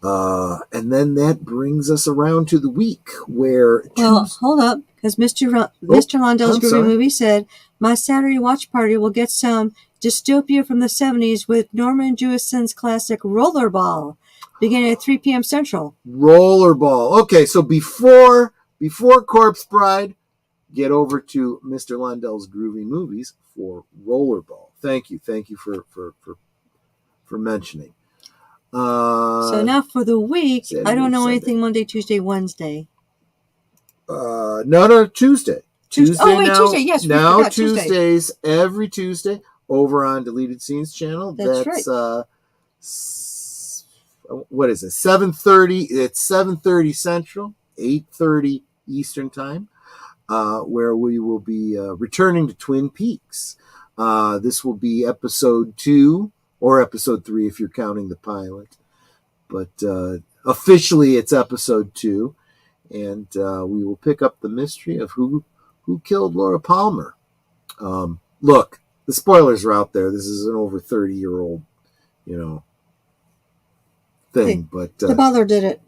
And then that brings us around to the week where...
hold up, because Mr. Londell's Groovy Movie said, my Saturday watch party will get some dystopia from the 70s with Norman Jewison's classic Rollerball, beginning at 3 p.m. Central.
Rollerball. Okay, so before Corpse Bride, get over to Mr. Lundell's Groovy Movies for Rollerball. Thank you for mentioning.
So now for the week, Saturday, I don't know anything Monday, Tuesday, Wednesday.
No, Tuesday.
Tuesday, yes.
Now Tuesdays, every Tuesday, over on Deleted Scenes channel.
That's right.
What is it? 7:30. It's 7:30 Central, 8:30 Eastern Time, where we will be returning to Twin Peaks. This will be episode 2 or episode 3 if you're counting the pilot, but officially it's episode 2, and we will pick up the mystery of who killed Laura Palmer. Look, the spoilers are out there. This is an over 30-year-old, thing. But
the butler did it.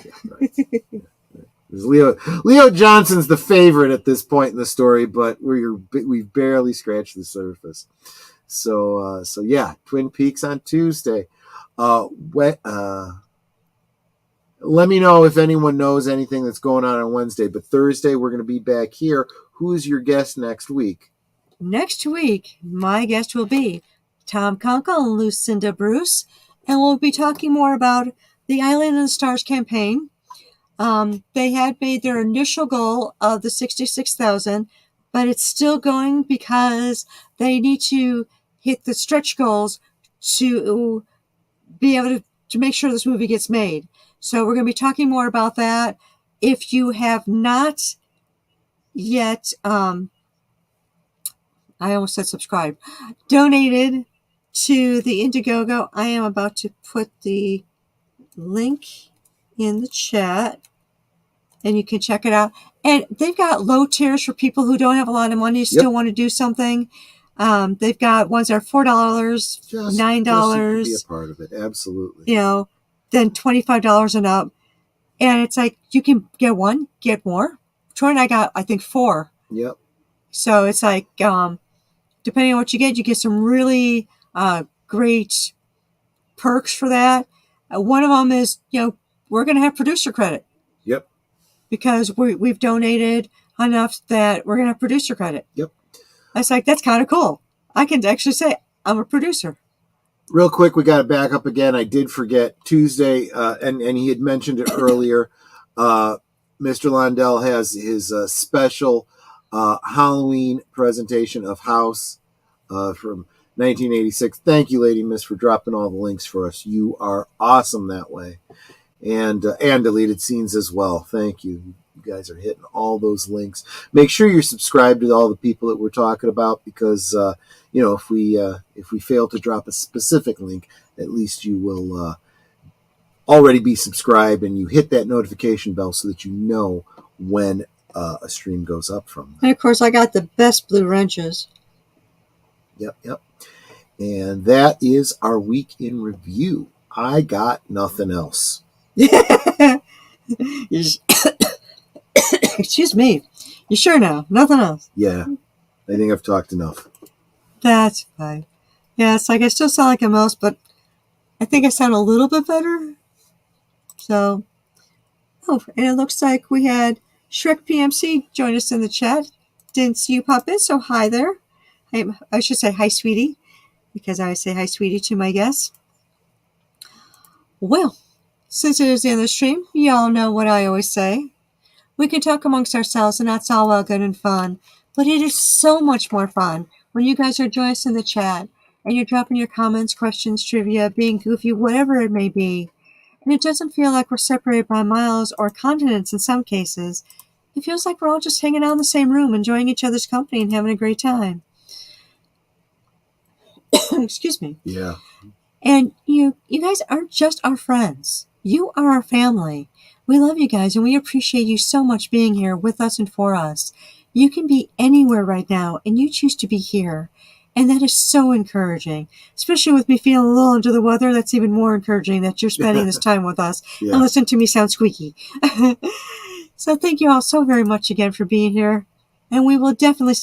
Yeah, right. Leo Johnson's the favorite at this point in the story, but we've barely scratched the surface. So yeah, Twin Peaks on Tuesday. Let me know if anyone knows anything that's going on Wednesday. But Thursday, we're going to be back here. Who's your guest next week?
Next week, my guest will be Tom Conkle and Lucinda Bruce, and we'll be talking more about the Island of the Stars campaign. They had made their initial goal of the 66,000, but it's still going because they need to hit the stretch goals to be able to make sure this movie gets made. So we're going to be talking more about that. If you have not yet, I almost said subscribe, donated to the Indiegogo, I am about to put the link in the chat, and you can check it out. And they've got low tiers for people who don't have a lot of money, still want to do something. They've got ones that are $4, $9.
Just be a part of it, absolutely.
Then $25 and up. And it's like, you can get one, get more. Troy and I got, I think, 4.
Yep.
So it's like, depending on what you get some really great perks for that. One of them is, we're going to have producer credit.
Yep.
Because we've donated enough that we're going to have producer credit.
Yep.
It's like, that's kind of cool. I can actually say I'm a producer.
Real quick, we got to back up again. I did forget Tuesday, and he had mentioned it earlier. Mr. Londell has his special Halloween presentation of House from 1986. Thank you, Lady Miss, for dropping all the links for us. You are awesome that way. And Deleted Scenes as well. Thank you. You guys are hitting all those links. Make sure you're subscribed to all the people that we're talking about, because if we fail to drop a specific link, at least you will already be subscribed, and you hit that notification bell so that you know when a stream goes up from them.
And of course, I got the best blue wrenches.
Yep. And that is our week in review. I got nothing else.
Excuse me. You sure now? Nothing else?
Yeah, I think I've talked enough.
That's fine. Yeah, it's like I still sound like a mouse, but I think I sound a little bit better. So, oh, and it looks like we had Shrek PMC join us in the chat. Didn't see you pop in, so hi there. I should say hi, sweetie, because I always say hi, sweetie, to my guests. Well, since it is the end of the stream, y'all know what I always say. We can talk amongst ourselves, and that's all well good and fun. But it is so much more fun when you guys are joining us in the chat and you're dropping your comments, questions, trivia, being goofy, whatever it may be. And it doesn't feel like we're separated by miles or continents in some cases. It feels like we're all just hanging out in the same room, enjoying each other's company and having a great time. Excuse me.
Yeah.
And you guys aren't just our friends. You are our family. We love you guys, and we appreciate you so much being here with us and for us. You can be anywhere right now, and you choose to be here. And that is so encouraging, especially with me feeling a little under the weather. That's even more encouraging that you're spending this time with us and listen to me sound squeaky. So thank you all so very much again for being here. And we will definitely